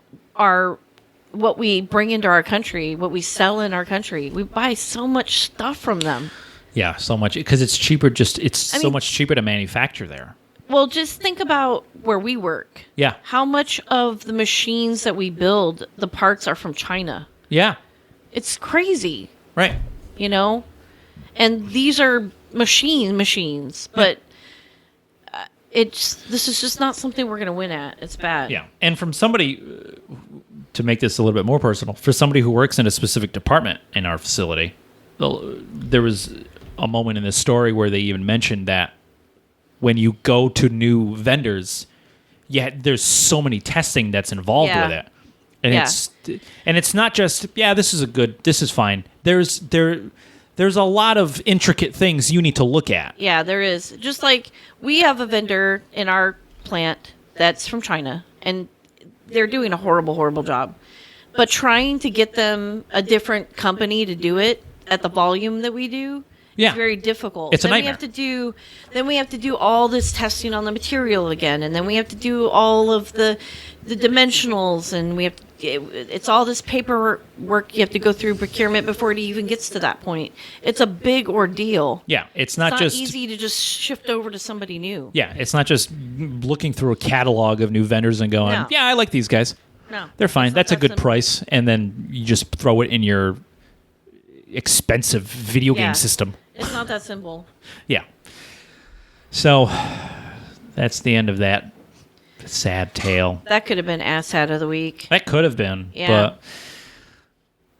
what we bring into our country, what we sell in our country. We buy so much stuff from them. Yeah, so much because it's cheaper. So much cheaper to manufacture there. Well, just think about where we work. Yeah. How much of the machines that we build, the parts are from China. Yeah. It's crazy. Right. You know? And these are machines, but this is just not something we're going to win at. It's bad. Yeah. And from somebody, to make this a little bit more personal, for somebody who works in a specific department in our facility, there was a moment in this story where they even mentioned that when you go to new vendors, there's so many testing that's involved with it. And it's not just, this is fine. There's a lot of intricate things you need to look at. Yeah, there is. Just like we have a vendor in our plant that's from China, and they're doing a horrible, horrible job. But trying to get them a different company to do it at the volume that we do is very difficult. It's a nightmare. Then we have to do all this testing on the material again, and then we have to do all of the dimensionals, and it's all this paperwork you have to go through procurement before it even gets to that point. It's a big ordeal. Yeah, it's not just easy to just shift over to somebody new. Yeah, it's not just looking through a catalog of new vendors and going, I like these guys. No, they're fine. That's a good simple. price, and then you just throw it in your expensive video game system. It's not that simple. Yeah. So that's the end of that sad tale. That could have been Asshat of the week. That could have been, but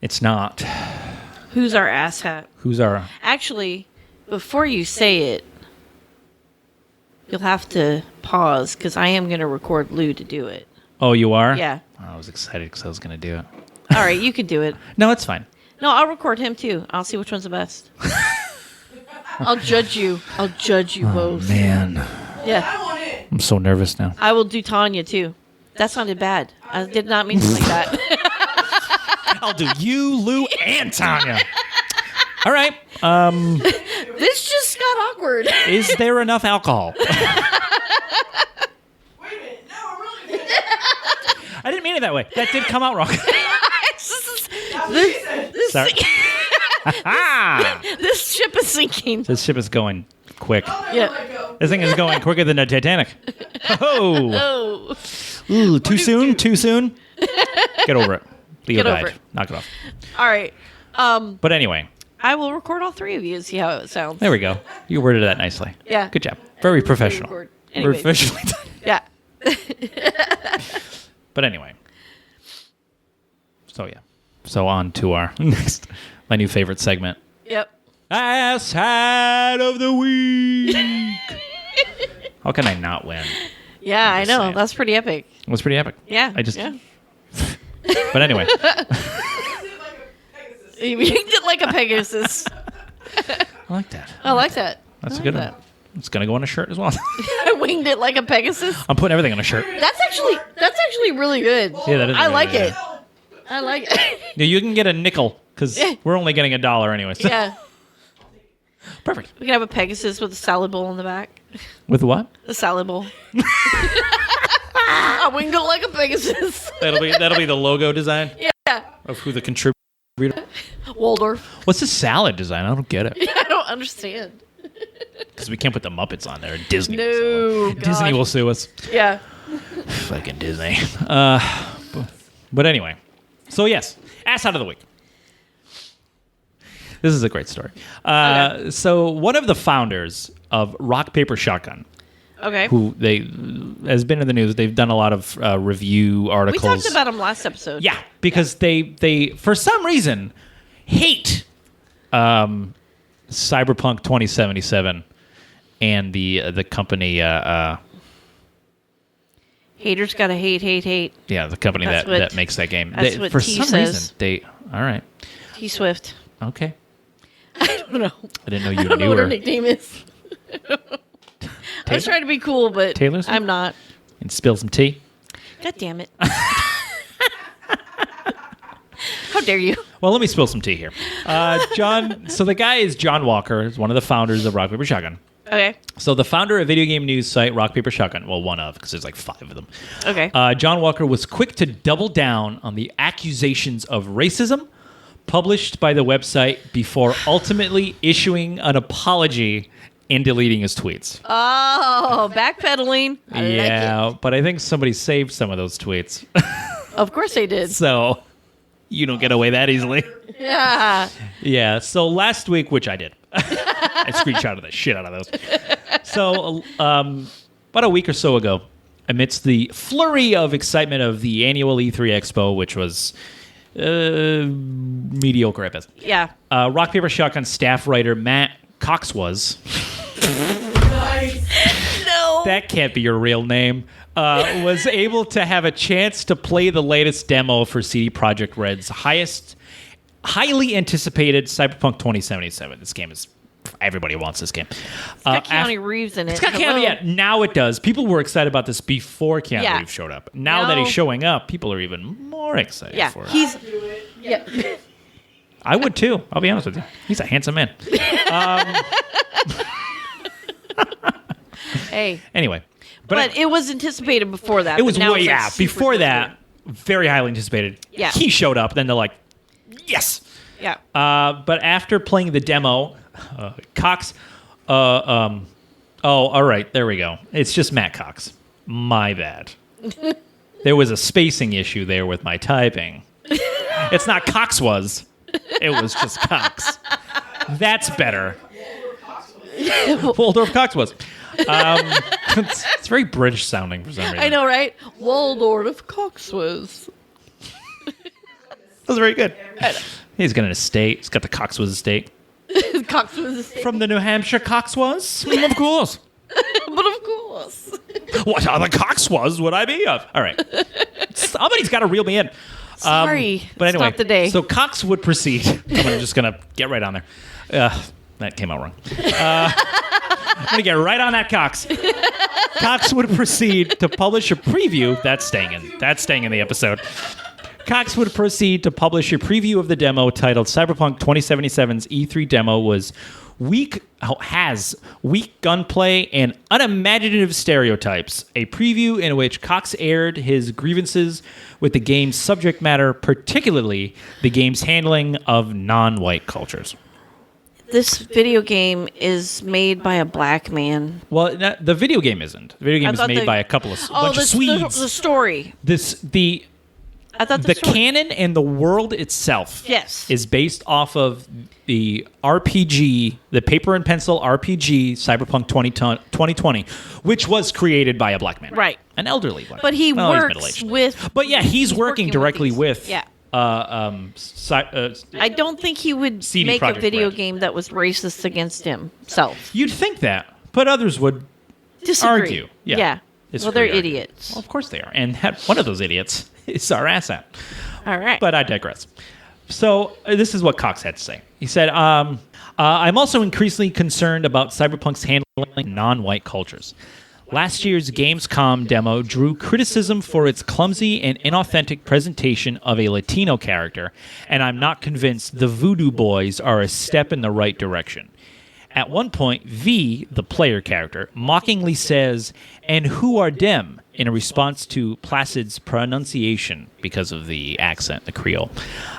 it's not. Who's our Asshat? Actually, before you say it, you'll have to pause because I am going to record Lou to do it. Oh, you are? Yeah. Oh, I was excited because I was going to do it. All right, you can do it. No, it's fine. No, I'll record him too. I'll see which one's the best. I'll judge you. Both. Man. Yeah. I'm so nervous now. I will do Taunya too. That sounded bad. I did not mean to like that. I'll do you, Lou, and Taunya. All right. This just got awkward. Is there enough alcohol? Wait a minute. No, I really didn't. I didn't mean it that way. That did come out wrong. Sorry. This ship is sinking. This ship is going quick. Yeah. This thing is going quicker than the Titanic. Oh. Ooh, too soon? Too soon? Get over it. Leo died. Knock it off. All right. But anyway. I will record all three of you and see how it sounds. There we go. You worded that nicely. Yeah. Good job. Very professional. Anyway. Very professionally done. Yeah. But anyway. So, yeah. So, on to our next, my new favorite segment. Yep. Asshat of the week. How can I not win? Yeah, I know. saying. That's pretty epic. It was pretty epic. Yeah. I just. Yeah. But anyway. You winged it like a Pegasus. I like that. I like that. That's I a good like one. It's going to go on a shirt as well. I winged it like a Pegasus. I'm putting everything on a shirt. That's actually really good. Yeah, that is I really like good. it. I like it. Yeah, you can get a nickel because we're only getting $1 anyway. So. Yeah. Perfect. We can have a Pegasus with a salad bowl in the back. With what? A salad bowl. I winged it like a Pegasus. That'll be the logo design Yeah. of who the contributor. Waldorf. What's the salad design? I don't get it. I don't understand. Because we can't put the Muppets on there. Disney. No, will sue us. Disney God. will sue us. Yeah. Fucking Disney. But anyway. So yes, Asshat of the week. This is a great story. Okay. So one of the founders of Rock Paper Shotgun, Okay. who has been in the news, they've done a lot of review We articles. talked about him last episode. Yeah, because they for some reason hate Cyberpunk 2077 and the company Haters gotta hate. yeah, the company That's that what- makes that game. that's what for T some says. reason they all right. T Swift. Okay. I don't know. I didn't know I you don't know knew what her her. nickname is. I was trying to be cool, but Taylor Swift? I'm not. And spill some tea. God damn it. How dare you? Well, let me spill some tea here. John. So the guy is John Walker, is one of the founders of Rock Paper Shotgun. Okay. So the founder of video game news site Rock Paper Shotgun, well, one of, because there's like 5 of them. Okay. John Walker was quick to double down on the accusations of racism published by the website before ultimately issuing an apology and deleting his tweets. Oh, backpedaling. I yeah, like but I think somebody saved some of those tweets. it. Of course they did. So you don't get away that easily. Yeah. Yeah, so last week, which I did, I screenshotted the shit out of those. So about a week or so ago, amidst the flurry of excitement of the annual E3 Expo, which was mediocre at best, Yeah. Rock Paper Shotgun staff writer Matt Coxwas, No. that can't be your real name, was able to have a chance to play the latest demo for CD Projekt Red's highly anticipated Cyberpunk 2077. This game is... Everybody wants this game. It's got Keanu Reeves in it. It's got Hello. Keanu, yeah. Now it does. People were excited about this before Keanu Yeah. Reeves showed up. Now that No. he's showing up, people are even more excited Yeah. for it. He's. Yeah. I would too. I'll be honest with you. He's a handsome man. Hey. Anyway. But it was anticipated before that. it was but now way, it's, like, yeah. super Before duper. that, very highly anticipated. Yeah. He showed up. Then they're like, yes. Yeah. But after playing the demo, Cox, oh, all right, there we go. It's just Matt Cox. My bad. There was a spacing issue there with my typing. It's not Cox was. It was just Cox. That's better. Waldorf Cox was. It's very British sounding for some reason. I know, right? Waldorf Coxwas. That was very good. He's got an estate. He's got the Coxwas estate. Coxwas. From the New Hampshire Coxwas? Of course. But of course. What other Coxwas would I be of? All right. Somebody's got to reel me in. Sorry. But anyway, Stop the day. so Cox would proceed. I'm just going to get right on there. That came out wrong. I'm going to get right on that Cox. Cox would proceed to publish a preview. That's staying in the episode. Cox would proceed to publish a preview of the demo titled Cyberpunk 2077's E3 demo has weak gunplay and unimaginative stereotypes. A preview in which Cox aired his grievances with the game's subject matter, particularly the game's handling of non-white cultures. This video game is made by a black man. Well, the video game isn't. The video game is made by a couple of bunch of Swedes. The story. I thought the story- canon and the world itself Yes. is based off of the RPG, the paper and pencil RPG Cyberpunk 2020, which was created by a black man. Right. An elderly black But he man. Well, he's works middle-aged. with. But yeah, he's working directly these. with Yeah. I I don't think he would CD make a Projekt video Red. game that was racist against himself. You'd think that, but others would Disagree. argue. Yeah. Well, they're Disagree, argue. idiots. Well, of course they are. And one of those idiots is our Asshat. All right. But I digress. So this is what Cox had to say. He said, I'm also increasingly concerned about Cyberpunk's handling non-white cultures. Last year's Gamescom demo drew criticism for its clumsy and inauthentic presentation of a Latino character, and I'm not convinced the Voodoo Boys are a step in the right direction. At one point, V, the player character, mockingly says, "And who are dem?" in a response to Placid's pronunciation because of the accent, the Creole.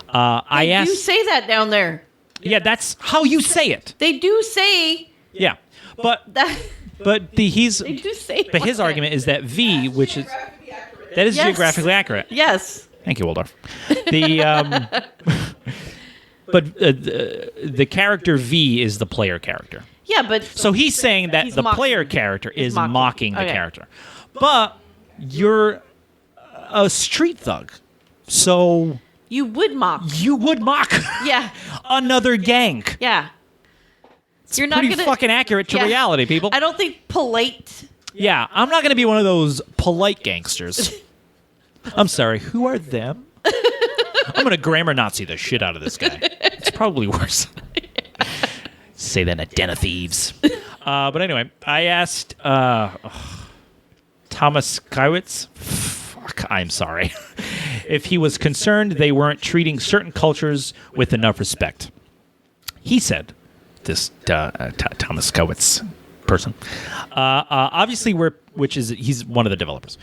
I You asked... say that down there. Yeah, that's how you say it. They do say Yeah. But that. he's... They do say. But his that. argument is that V, which is... Geographically accurate. That is Yes. geographically accurate. Yes. Thank you, Waldorf. The... the character V is the player character. Yeah, but So he's saying that He's the mocking. player character is mocking. mocking the Okay. character. But you're a street thug. So you would mock. you would mock Yeah. another gang. Yeah. You're not Pretty gonna fucking accurate to Yeah. reality, people. I don't think polite. Yeah, I'm not going to be one of those polite gangsters. I'm sorry, who are them? I'm going to grammar Nazi the shit out of this guy. It's probably worse. Say that in a den of thieves. But anyway, I asked Thomas Kywitz, fuck, I'm sorry, if he was concerned they weren't treating certain cultures with enough respect. He said, this Thomas Kywitz person, obviously he's one of the developers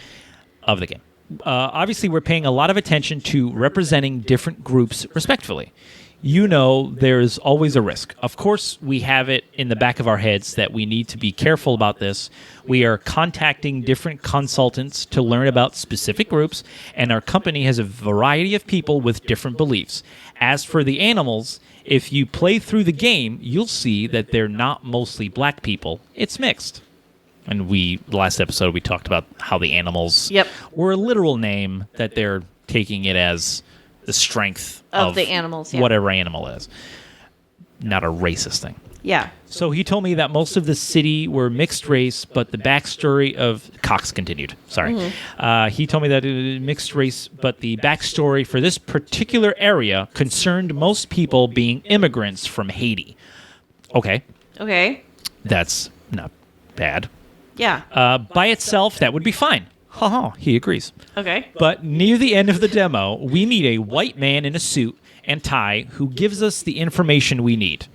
of the game. Obviously, we're paying a lot of attention to representing different groups respectfully. You know, there's always a risk. Of course, we have it in the back of our heads that we need to be careful about this. We are contacting different consultants to learn about specific groups, and our company has a variety of people with different beliefs. As for the animals, if you play through the game, you'll see that they're not mostly black people. It's mixed. And last episode, we talked about how the animals were a literal name that they're taking it as the strength Of the animals, yeah. whatever animal is. Not a racist thing. Yeah. So he told me that most of the city were mixed race, but the backstory of... Cox continued. Sorry. He told me that it was mixed race, but the backstory for this particular area concerned most people being immigrants from Haiti. Okay. Okay. That's not bad. Yeah. By itself, that would be fine. Haha, he agrees. Okay. But near the end of the demo, we meet a white man in a suit and tie who gives us the information we need.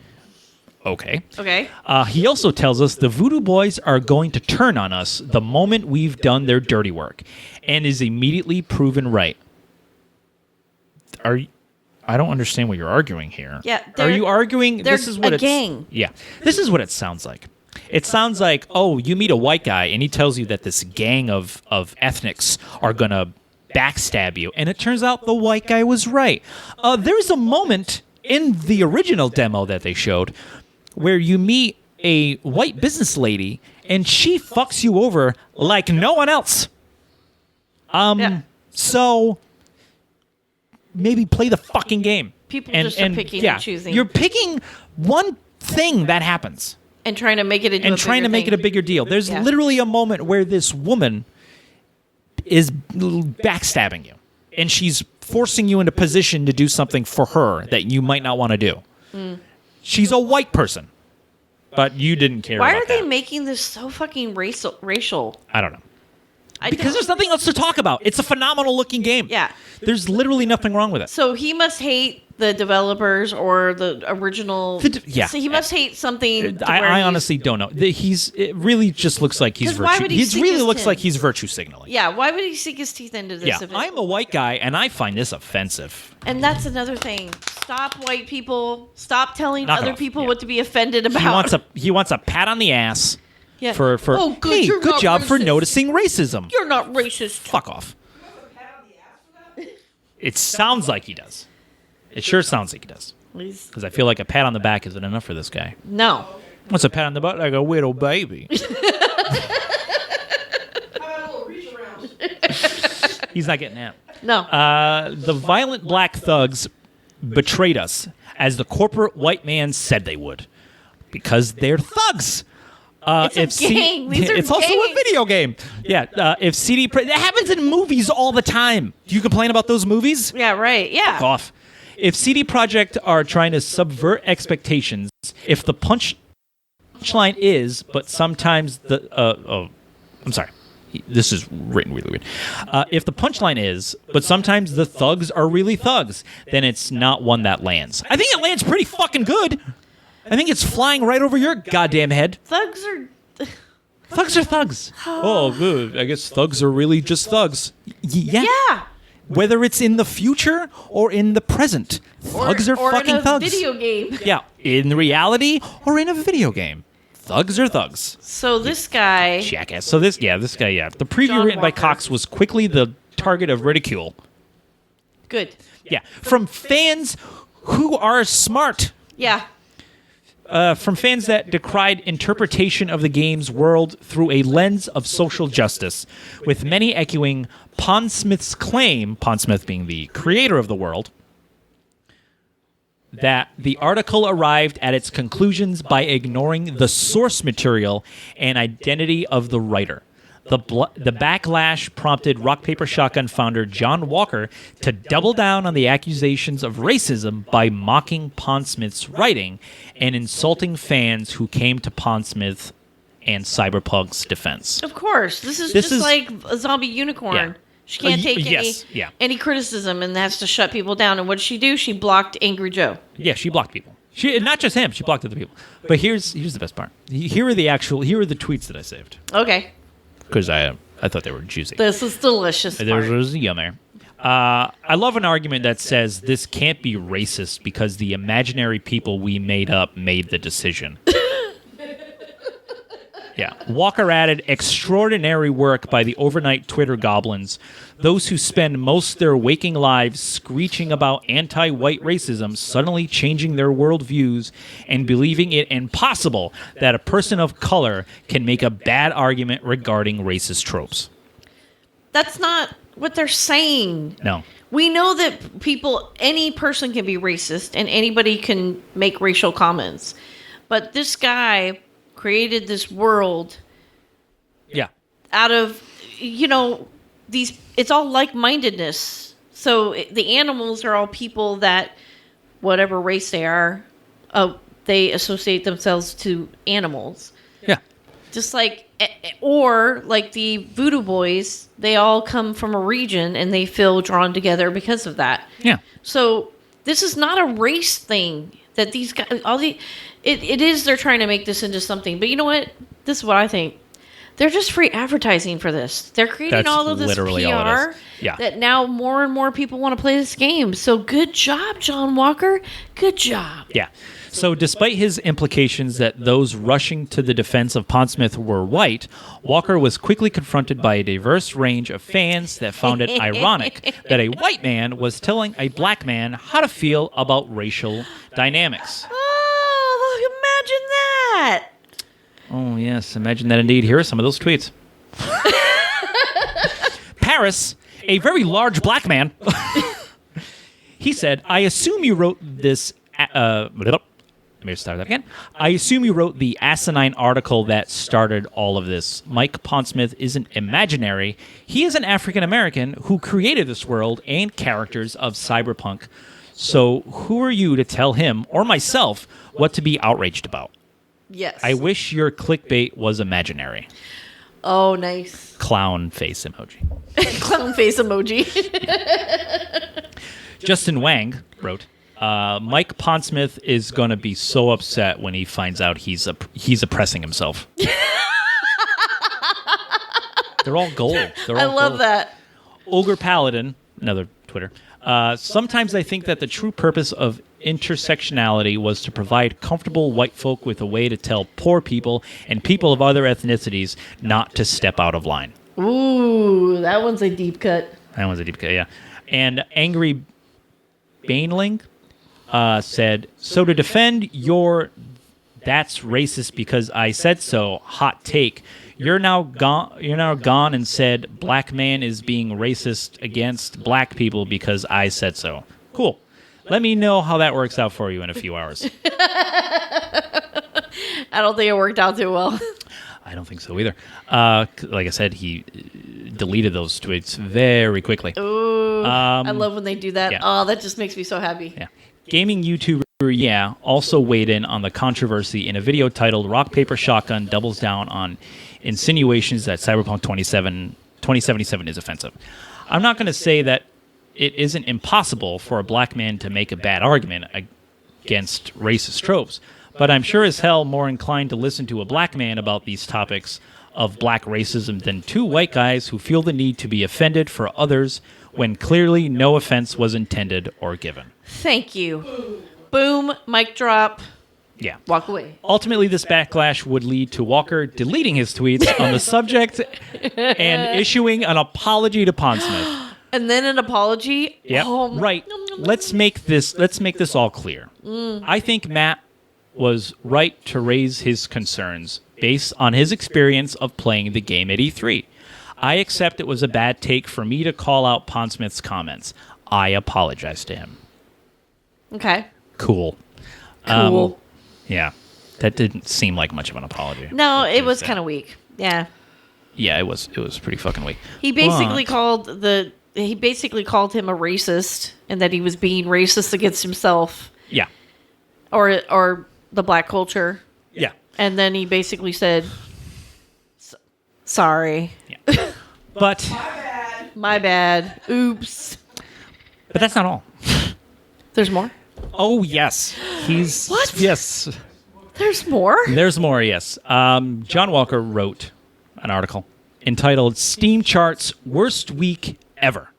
Okay. Okay. He also tells us the Voodoo Boys are going to turn on us the moment we've done their dirty work, and is immediately proven right. I don't understand what you're arguing here. Yeah, Are you arguing? they're This is what a it's, gang. Yeah. This is what it sounds like. It sounds like, oh, you meet a white guy and he tells you that this gang of ethnics are going to backstab you. And it turns out the white guy was right. There's a moment in the original demo that they showed where you meet a white business lady and she fucks you over like no one else. Yeah. So maybe play the fucking game. People just are picking and choosing. You're picking one thing that happens And trying to make it into and trying to make it a bigger deal. There's Yeah. literally a moment where this woman is backstabbing you, and she's forcing you into position to do something for her that you might not want to do. She's a white person, but you didn't care Why about are they that. making this so fucking racial? I don't know. Because Because there's nothing else to talk about. It's a phenomenal looking game. Yeah. There's literally nothing wrong with it. So he must hate the developers or the original. Yeah. So he must hate something. to where I he's- honestly don't know. It really just looks like he's 'Cause why virtue. would he sink really his looks teeth? like he's virtue signaling. Yeah. Why would he sink his teeth into this? Yeah, if it's- I'm a white guy, and I find this offensive. And that's another thing. Stop, white people. Stop telling Knock it other off, people yeah. what to be offended about. He wants a pat on the ass Yeah. for Oh, good, hey, you're good not job for racist. noticing racism. You're not racist. Fuck off. It sounds like he does. It sure sounds like he does. Please. Because I feel like a pat on the back isn't enough for this guy. No. What's a pat on the butt like a little baby? How about a little reach around? He's not getting that. No. The violent black thugs betrayed us, as the corporate white man said they would, because they're thugs. It's a gang. These are it's also a gangs. video game. Yeah. If that happens in movies all the time. Do you complain about those movies? Yeah, right. Yeah. Fuck off. If CD Projekt are trying to subvert expectations, if the punchline is, but sometimes I'm sorry. This is written really weird. If the punchline is, but sometimes the thugs are really thugs, then it's not one that lands. I think it lands pretty fucking good. I think it's flying right over your goddamn head. Thugs are. Thugs are thugs. Oh, good. I guess thugs are really just thugs. Yeah. Yeah. Whether it's in the future or in the present, thugs are or fucking in a thugs. Video game. Yeah, in reality or in a video game, thugs are thugs. So this guy. Jackass. So this guy. The preview John written by Walker. Cox was quickly the target of ridicule. Good. Yeah, from fans who are smart. Yeah. From fans that decried interpretation of the game's world through a lens of social justice, with many echoing Pondsmith's claim, Pondsmith being the creator of the world, that the article arrived at its conclusions by ignoring the source material and identity of the writer. The backlash prompted Rock Paper Shotgun founder John Walker to double down on the accusations of racism by mocking Pondsmith's writing and insulting fans who came to Pondsmith and Cyberpunk's defense. Of course. This is like a zombie unicorn. Yeah. She can't take yes, any criticism and has to shut people down. And what did she do? She blocked Angry Joe. Yeah, she blocked people. She not just him. She blocked other people. But here's the best part. Here are the tweets that I saved. Okay. Because I thought they were juicy. This is delicious. There's a yummer. I love an argument that says this can't be racist because the imaginary people we made up made the decision. Yeah. Walker added, extraordinary work by the overnight Twitter goblins, those who spend most their waking lives screeching about anti-white racism, suddenly changing their worldviews and believing it impossible that a person of color can make a bad argument regarding racist tropes. That's not what they're saying. No. We know that any person can be racist and anybody can make racial comments. But this guy created this world Yeah. out of, it's all like-mindedness. So the animals are all people that, whatever race they are, they associate themselves to animals. Yeah. Just like, or like the Voodoo Boys, they all come from a region and they feel drawn together because of that. Yeah. So this is not a race thing that these guys, it is, they're trying to make this into something. But you know what? This is what I think. They're just free advertising for this. They're creating That's all of this literally all it PR is. Yeah. that now more and more people want to play this game. So good job, John Walker. Good job. Yeah. So despite his implications that those rushing to the defense of Pondsmith were white, Walker was quickly confronted by a diverse range of fans that found it ironic that a white man was telling a black man how to feel about racial dynamics. Oh, imagine that. Oh, yes. Imagine that indeed. Here are some of those tweets. Paris, a very large black man. He said, I assume you wrote this... Let me start that again. I assume you wrote the asinine article that started all of this. Mike Pondsmith isn't imaginary. He is an African-American who created this world and characters of cyberpunk. So who are you to tell him or myself what to be outraged about? Yes. I wish your clickbait was imaginary. Oh, nice. Clown face emoji. Clown face emoji. Justin Wang wrote, Mike Pondsmith is going to be so upset when he finds out he's oppressing himself. They're all gold. I love that. Ogre Paladin, another Twitter. Sometimes I think that the true purpose of intersectionality was to provide comfortable white folk with a way to tell poor people and people of other ethnicities not to step out of line. Ooh, that one's a deep cut. That one's a deep cut, yeah. And Angry Baneling said, so to defend your "that's racist because I said so" hot take, you're now gone and said black man is being racist against black people because I said so. Cool. Let me know how that works out for you in a few hours. I don't think it worked out too well. I don't think so either. Like I said, he deleted those tweets very quickly. Ooh, I love when they do that. Yeah. Oh, that just makes me so happy. Yeah. Gaming YouTuber also weighed in on the controversy in a video titled "Rock Paper Shotgun Doubles Down on Insinuations That Cyberpunk 2077 is Offensive." I'm not going to say that it isn't impossible for a black man to make a bad argument against racist tropes, but I'm sure as hell more inclined to listen to a black man about these topics of black racism than two white guys who feel the need to be offended for others when clearly no offense was intended or given. Thank you. Boom, mic drop, Yeah. walk away. Ultimately, this backlash would lead to Walker deleting his tweets on the subject and issuing an apology to Pondsmith. And then an apology. Yep. Oh, Right. Let's make this all clear. I think Matt was right to raise his concerns based on his experience of playing the game at E3. I accept it was a bad take for me to call out Pondsmith's comments. I apologize to him. Okay. Cool. Cool. Yeah. That didn't seem like much of an apology. No, it was kind of weak. Yeah. Yeah, it was pretty fucking weak. He basically called him a racist and that he was being racist against himself Yeah. or the black culture. Yeah. And then he basically said, sorry. Yeah. But My bad. Oops. that's not all. There's more? Oh, yes. What? Yes. There's more? There's more, yes. John Walker wrote an article entitled Steam Charts Worst Week Ever.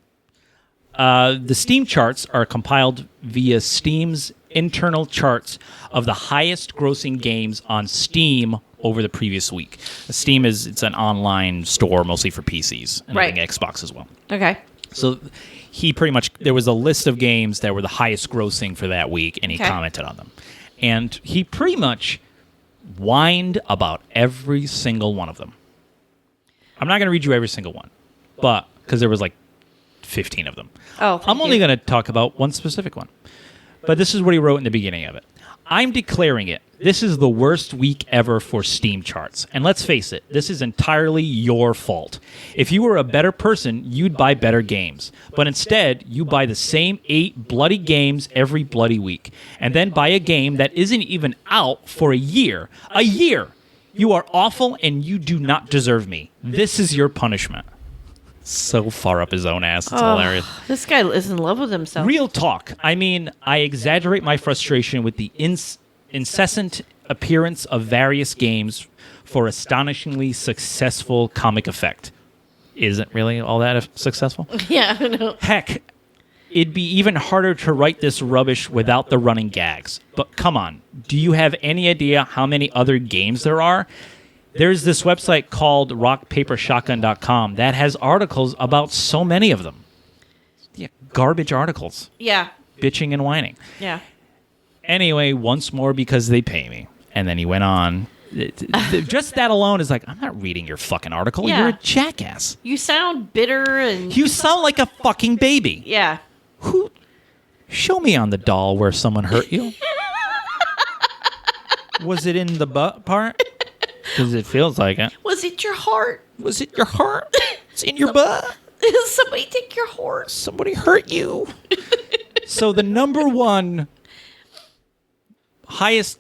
The Steam charts are compiled via Steam's internal charts of the highest grossing games on Steam over the previous week. Steam it's an online store mostly for PCs and I think Xbox as well. Okay. So he pretty much, there was a list of games that were the highest grossing for that week, and he commented on them. And he pretty much whined about every single one of them. I'm not going to read you every single one, but because there was like 15 of them. Oh, I'm only going to talk about one specific one. But this is what he wrote in the beginning of it. I'm declaring it. This is the worst week ever for Steam charts. And let's face it, this is entirely your fault. If you were a better person, you'd buy better games. But instead, you buy the same 8 bloody games every bloody week. And then buy a game that isn't even out for a year. A year! You are awful and you do not deserve me. This is your punishment. So far up his own ass. It's hilarious. This guy is in love with himself. Real talk. I mean, I exaggerate my frustration with the incessant appearance of various games for astonishingly successful comic effect. Isn't really all that successful? Yeah, I know. Heck, it'd be even harder to write this rubbish without the running gags. But come on, do you have any idea how many other games there are? There's this website called rockpapershotgun.com that has articles about so many of them. Yeah, garbage articles. Yeah. Bitching and whining. Yeah. Anyway, once more because they pay me. And then he went on. Just that alone is like, I'm not reading your fucking article. Yeah. You're a jackass. You sound bitter and... You sound like a fucking baby. Yeah. Who? Show me on the doll where someone hurt you. Was it in the butt part? Because it feels like it. Was it your heart? Was it your heart? It's in your butt. Somebody take your heart. Somebody hurt you. So the number one highest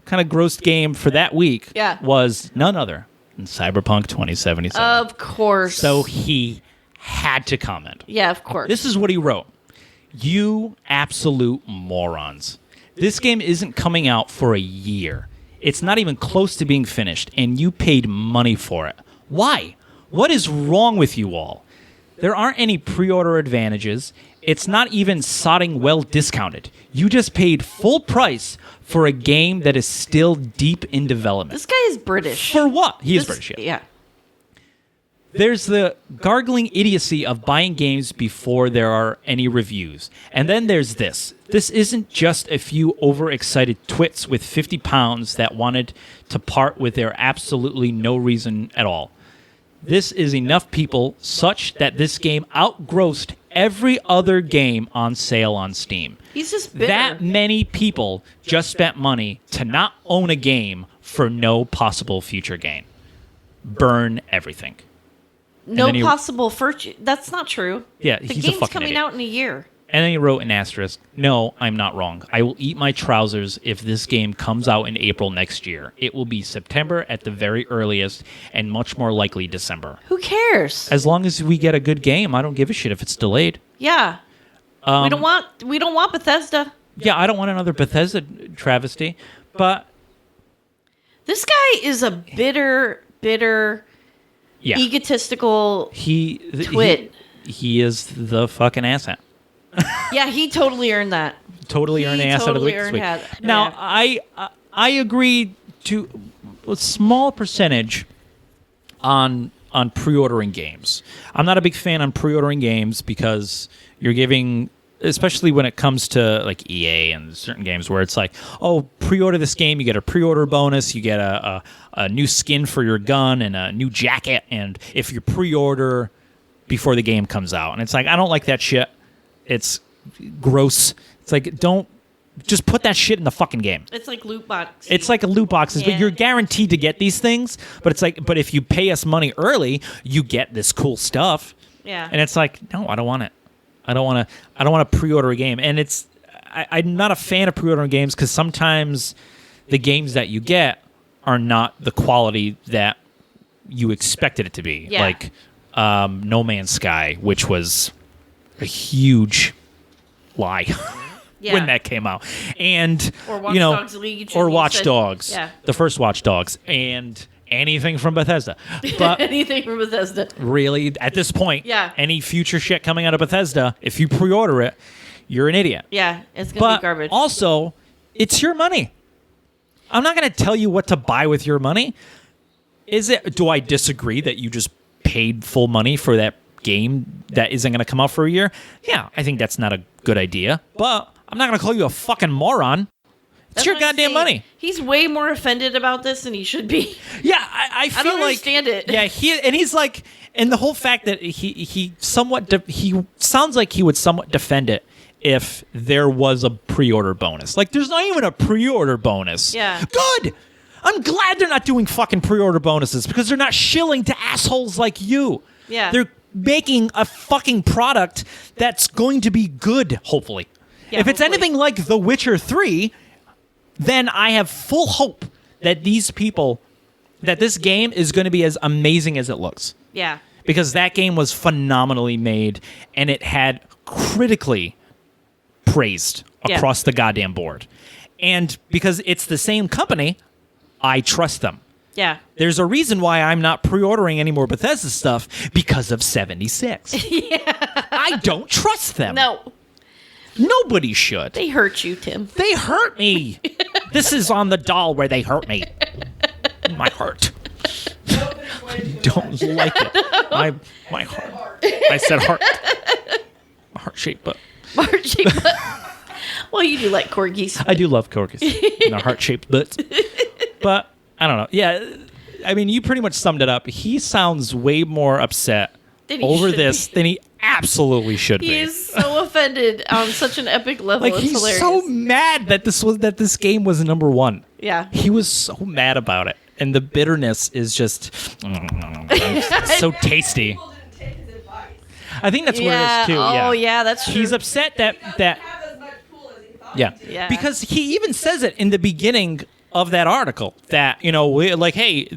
kind of grossed game for that week was none other than Cyberpunk 2077. Of course. So he had to comment. Yeah, of course. This is what he wrote. You absolute morons. This game isn't coming out for a year. It's not even close to being finished, and you paid money for it. Why? What is wrong with you all? There aren't any pre-order advantages. It's not even sodding well discounted. You just paid full price for a game that is still deep in development. This guy is British. For what? He is British, yeah. there's the gargling idiocy of buying games before there are any reviews. And then there's this. This isn't just a few overexcited twits with 50 pounds that wanted to part with their absolutely no reason at all. This is enough people such that this game outgrossed every other game on sale on Steam. He's just bitter. That many people just spent money to not own a game for no possible future gain. Burn everything. No possible virtue. That's not true. Yeah, the he's a game's fucking coming idiot. out in a year. And then he wrote an asterisk. No, I'm not wrong. I will eat my trousers if this game comes out in April next year. It will be September at the very earliest, and much more likely December. Who cares? As long as we get a good game, I don't give a shit if it's delayed. Yeah. We don't want Bethesda. Yeah, I don't want another Bethesda travesty. But this guy is a bitter, yeah, egotistical twit. He is the fucking Asshat. Yeah, he totally earned that. Totally earned Asshat of the week this week. Now, yeah. I agree to a small percentage on pre-ordering games. I'm not a big fan on pre-ordering games because you're giving, especially when it comes to like EA and certain games where it's like, oh, pre-order this game, you get a pre-order bonus, you get a new skin for your gun and a new jacket, and if you pre-order before the game comes out. And it's like, I don't like that shit. It's gross. It's like, don't just put that shit in the fucking game. It's like loot boxes. It's like a loot boxes, but you're guaranteed to get these things. But it's like, but if you pay us money early, you get this cool stuff. Yeah. And it's like, no, I don't want it. I don't want to pre-order a game. And it's, I'm not a fan of pre-ordering games because sometimes the games that you get are not the quality that you expected it to be. Yeah. Like No Man's Sky, which was a huge lie when that came out. And, or Watch Dogs Legion. Or Watch Dogs. Yeah. The first Watch Dogs. And anything from Bethesda. But anything from Bethesda. really, at this point, yeah, any future shit coming out of Bethesda, if you pre-order it, you're an idiot. Yeah, it's going to be garbage. Also, it's your money. I'm not going to tell you what to buy with your money. Do I disagree that you just paid full money for that game that isn't going to come out for a year? Yeah, I think that's not a good idea. But I'm not going to call you a fucking moron. It's your goddamn money. He's way more offended about this than he should be. Yeah, I feel don't like understand it. Yeah, he's like, and the whole fact that he sounds like he would somewhat defend it if there was a pre-order bonus. Like, there's not even a pre-order bonus. Yeah. Good. I'm glad they're not doing fucking pre-order bonuses because they're not shilling to assholes like you. Yeah. They're making a fucking product that's going to be good, hopefully. Yeah, if it's anything like The Witcher 3, then I have full hope that this game is going to be as amazing as it looks. Yeah. Because that game was phenomenally made, and it had critically praised across the goddamn board. And because it's the same company, I trust them. Yeah. There's a reason why I'm not pre-ordering any more Bethesda stuff because of 76. Yeah. I don't trust them. No. Nobody should. They hurt you, Tim. They hurt me. This is on the doll where they hurt me. My heart. Don't like it. My heart. I said heart. A heart-shaped butt. Heart-shaped butt. Well, you do like corgis. I do love corgis. And a heart-shaped butt. But, I don't know. Yeah, I mean, you pretty much summed it up. He sounds way more upset over this than he absolutely should be. He is so offended on such an epic level. Like, it's he's hilarious. so mad that this game was number one. Yeah. He was so mad about it. And the bitterness is just so tasty. I think that's where it is too. Oh, yeah, that's true. He's upset that Yeah. Because he even says it in the beginning of that article that, hey,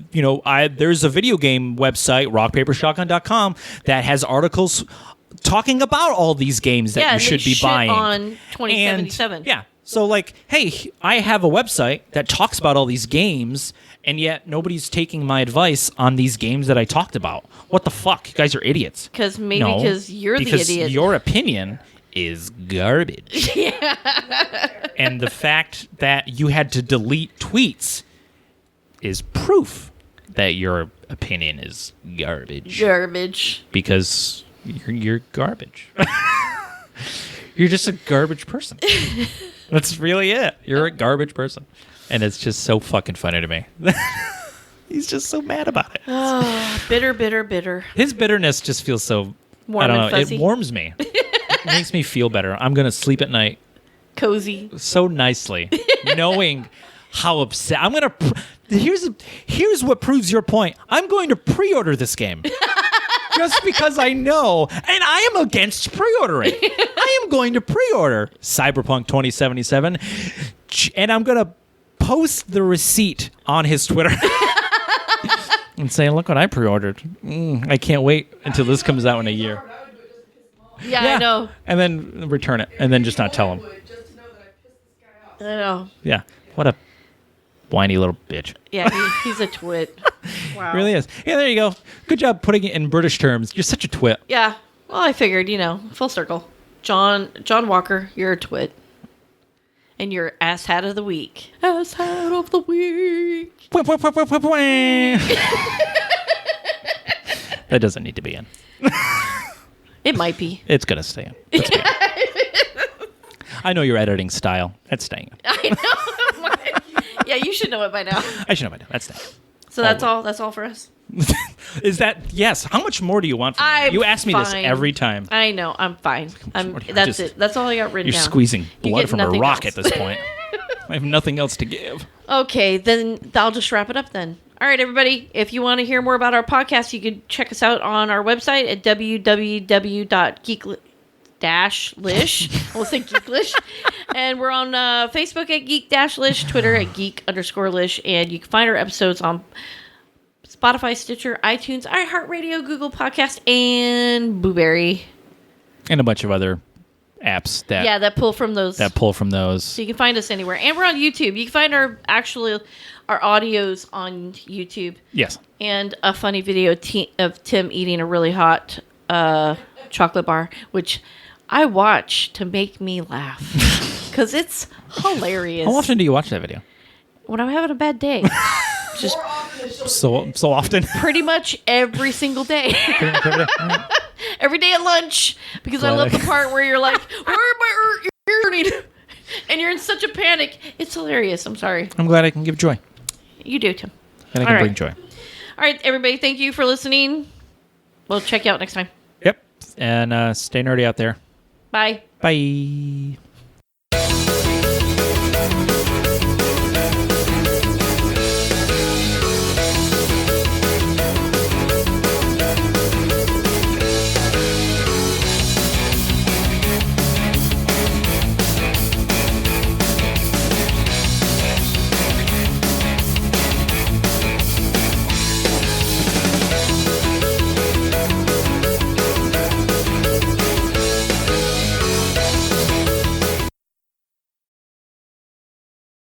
there's a video game website, rockpapershotgun.com, that has articles talking about all these games that you should be buying. On 2077. And, so like, hey, I have a website that talks about all these games, and yet nobody's taking my advice on these games that I talked about. What the fuck? You guys are idiots. Because you're the idiot. Because your opinion is garbage. Yeah. And the fact that you had to delete tweets is proof that your opinion is garbage. Garbage. Because you're garbage. You're just a garbage person. That's really it. You're a garbage person. And it's just so fucking funny to me. He's just so mad about it. Oh, bitter, bitter, bitter. His bitterness just feels so, Warm I don't know, and fuzzy. it warms me. It makes me feel better. I'm going to sleep at night Cozy. so nicely, knowing how upset. I'm going to, here's what proves your point. I'm going to pre-order this game. Just because I know, and I am against pre-ordering. I am going to pre-order Cyberpunk 2077, and I'm going to post the receipt on his Twitter and say, look what I pre-ordered. I can't wait until this comes out in a year. Yeah, I know. And then return it, and then just not tell him. I know. Yeah, what a whiny little bitch. Yeah, he's a twit. Wow. Really is. Yeah, there you go. Good job putting it in British terms. You're such a twit. Yeah. Well, I figured, full circle. John Walker, you're a twit. And you're Asshat of the week. Asshat of the week. That doesn't need to be in. It might be. It's going to stay in. It's staying in. I know your editing style. That's staying in. I know. Yeah, you should know it by now. I should know by now. That's staying in. So that's all. That's all for us. Is that yes? How much more do you want from me? You ask me this every time. I know. I'm fine. more do you- That's just- it. That's all I got written You're down. squeezing You blood get from a nothing rock else. at this point. I have nothing else to give. Okay, then I'll just wrap it up then. All right, everybody. If you want to hear more about our podcast, you can check us out on our website at www.geek-lish. We'll say Geek-lish. And we're on Facebook at Geek-lish, Twitter at Geek_lish, and you can find our episodes on Spotify, Stitcher, iTunes, iHeartRadio, Google Podcast, and Blueberry. And a bunch of other apps that pull from those. pull from those. So you can find us anywhere. And we're on YouTube. You can find our audios on YouTube. Yes. And a funny video of Tim eating a really hot chocolate bar, which I watch to make me laugh. Because it's hilarious. How often do you watch that video? When I'm having a bad day. Just So often. pretty much every single day. Every day at lunch. Because I love the part where you're like, where am I earning? And you're in such a panic. It's hilarious. I'm sorry. I'm glad I can give joy. You do, Tim. And I All can right. bring joy. All right, everybody. Thank you for listening. We'll check you out next time. Yep. And stay nerdy out there. Bye. Bye.